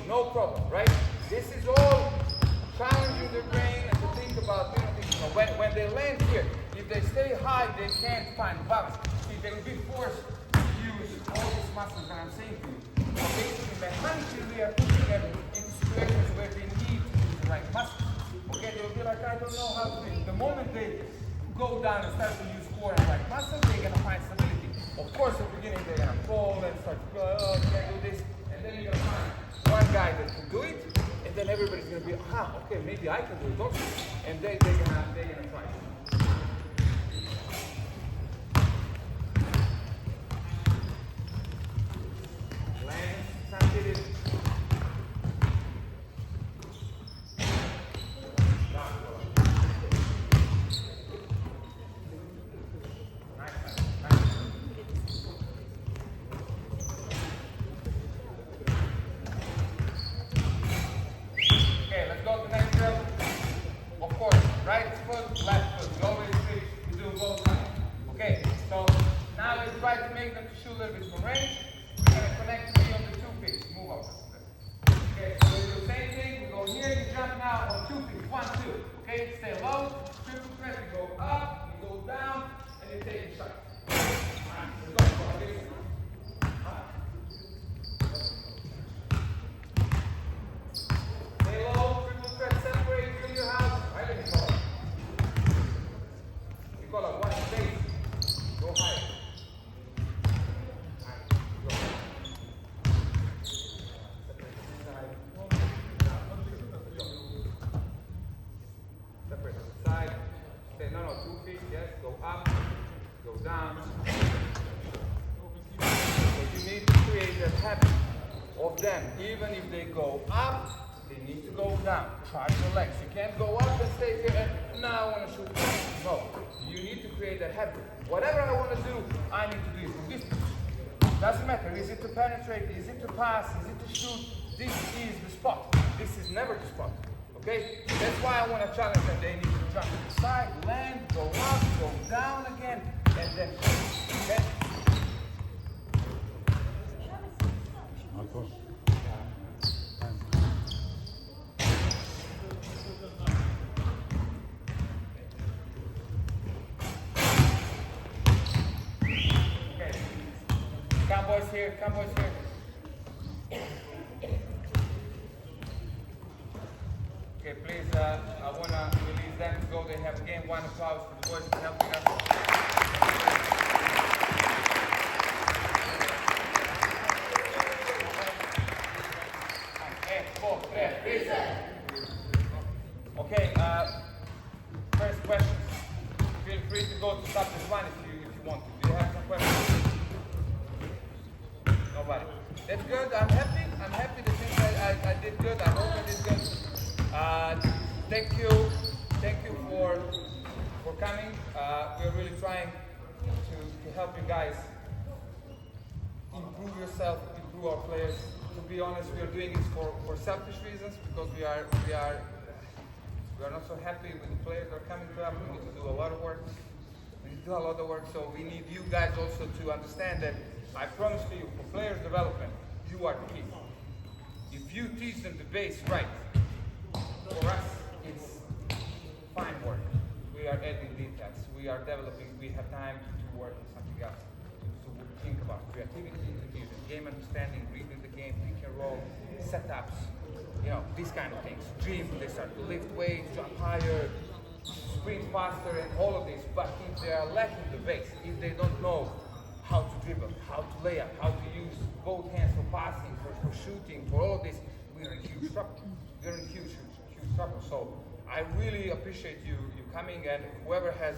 No problem, right? This is all challenging the brain and to think think about when they land here, if they stay high, they can't find balance. See, they will be forced to use all these muscles that I'm saying to you. So basically, mechanically, we are putting them in situations where they need to use the right muscles. Okay, they'll be like, I don't know how to do it. The moment they go down and start to use core and right muscles, they're going to find stability. Of course, at the beginning, they're going to fall and start to go, oh, can't do this. And then you're going to find one guy that can do it, and then everybody's going to be, okay, maybe I can do it also. And they're going to try it. Land, did it. Even if they go up, they need to go down. Charge your legs. You can't go up and stay here and now I want to shoot. No, you need to create that habit. Whatever I want to do, I need to do it from this position. Doesn't matter. Is it to penetrate? Is it to pass? Is it to shoot? This is the spot. This is never the spot. Okay? That's why I want to challenge them. They need to jump to the side, land, go up, go down again, and then shoot. Okay? Marko. Come boys here. Okay, please, I want to release them to go. They have again one applause for the boys for helping us. Okay, first question. Feel free to go to subject one if you want to. Do you have some questions? Nobody. That's good. I'm happy. I'm happy that since I did good. I hope I did good. Thank you for coming. We're really trying to help you guys improve yourself, improve our players. To be honest, we are doing this for selfish reasons because we are not so happy with the players that are coming to us. We need to do a lot of work. So we need you guys also to understand that I promise to you, for players' development, you are the key. If you teach them the base right, for us, it's fine work. We are adding details. We are developing. We have time to work on something else. To think about creativity, confusion, game understanding, reading the game, pick and roll, setups, these kind of things. Dream, they start to lift weights, jump higher, sprint faster, and all of this. But if they are lacking the base, if they don't know how to dribble, how to lay up, how to use both hands for passing, for shooting, for all of this, we're in huge trouble. We're in huge trouble. So I really appreciate you coming, and whoever has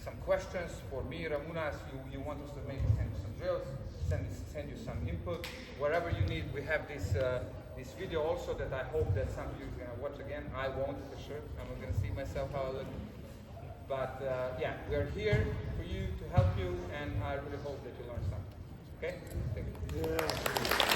some questions for me, Ramunas, you want us to maybe send you some drills, send you some input, wherever you need. We have this video also that I hope that some of you are gonna watch again. I won't for sure. I'm not gonna see myself how I look. But yeah, we're here for you to help you, and I really hope that you learn something. Okay? Thank you. Yeah.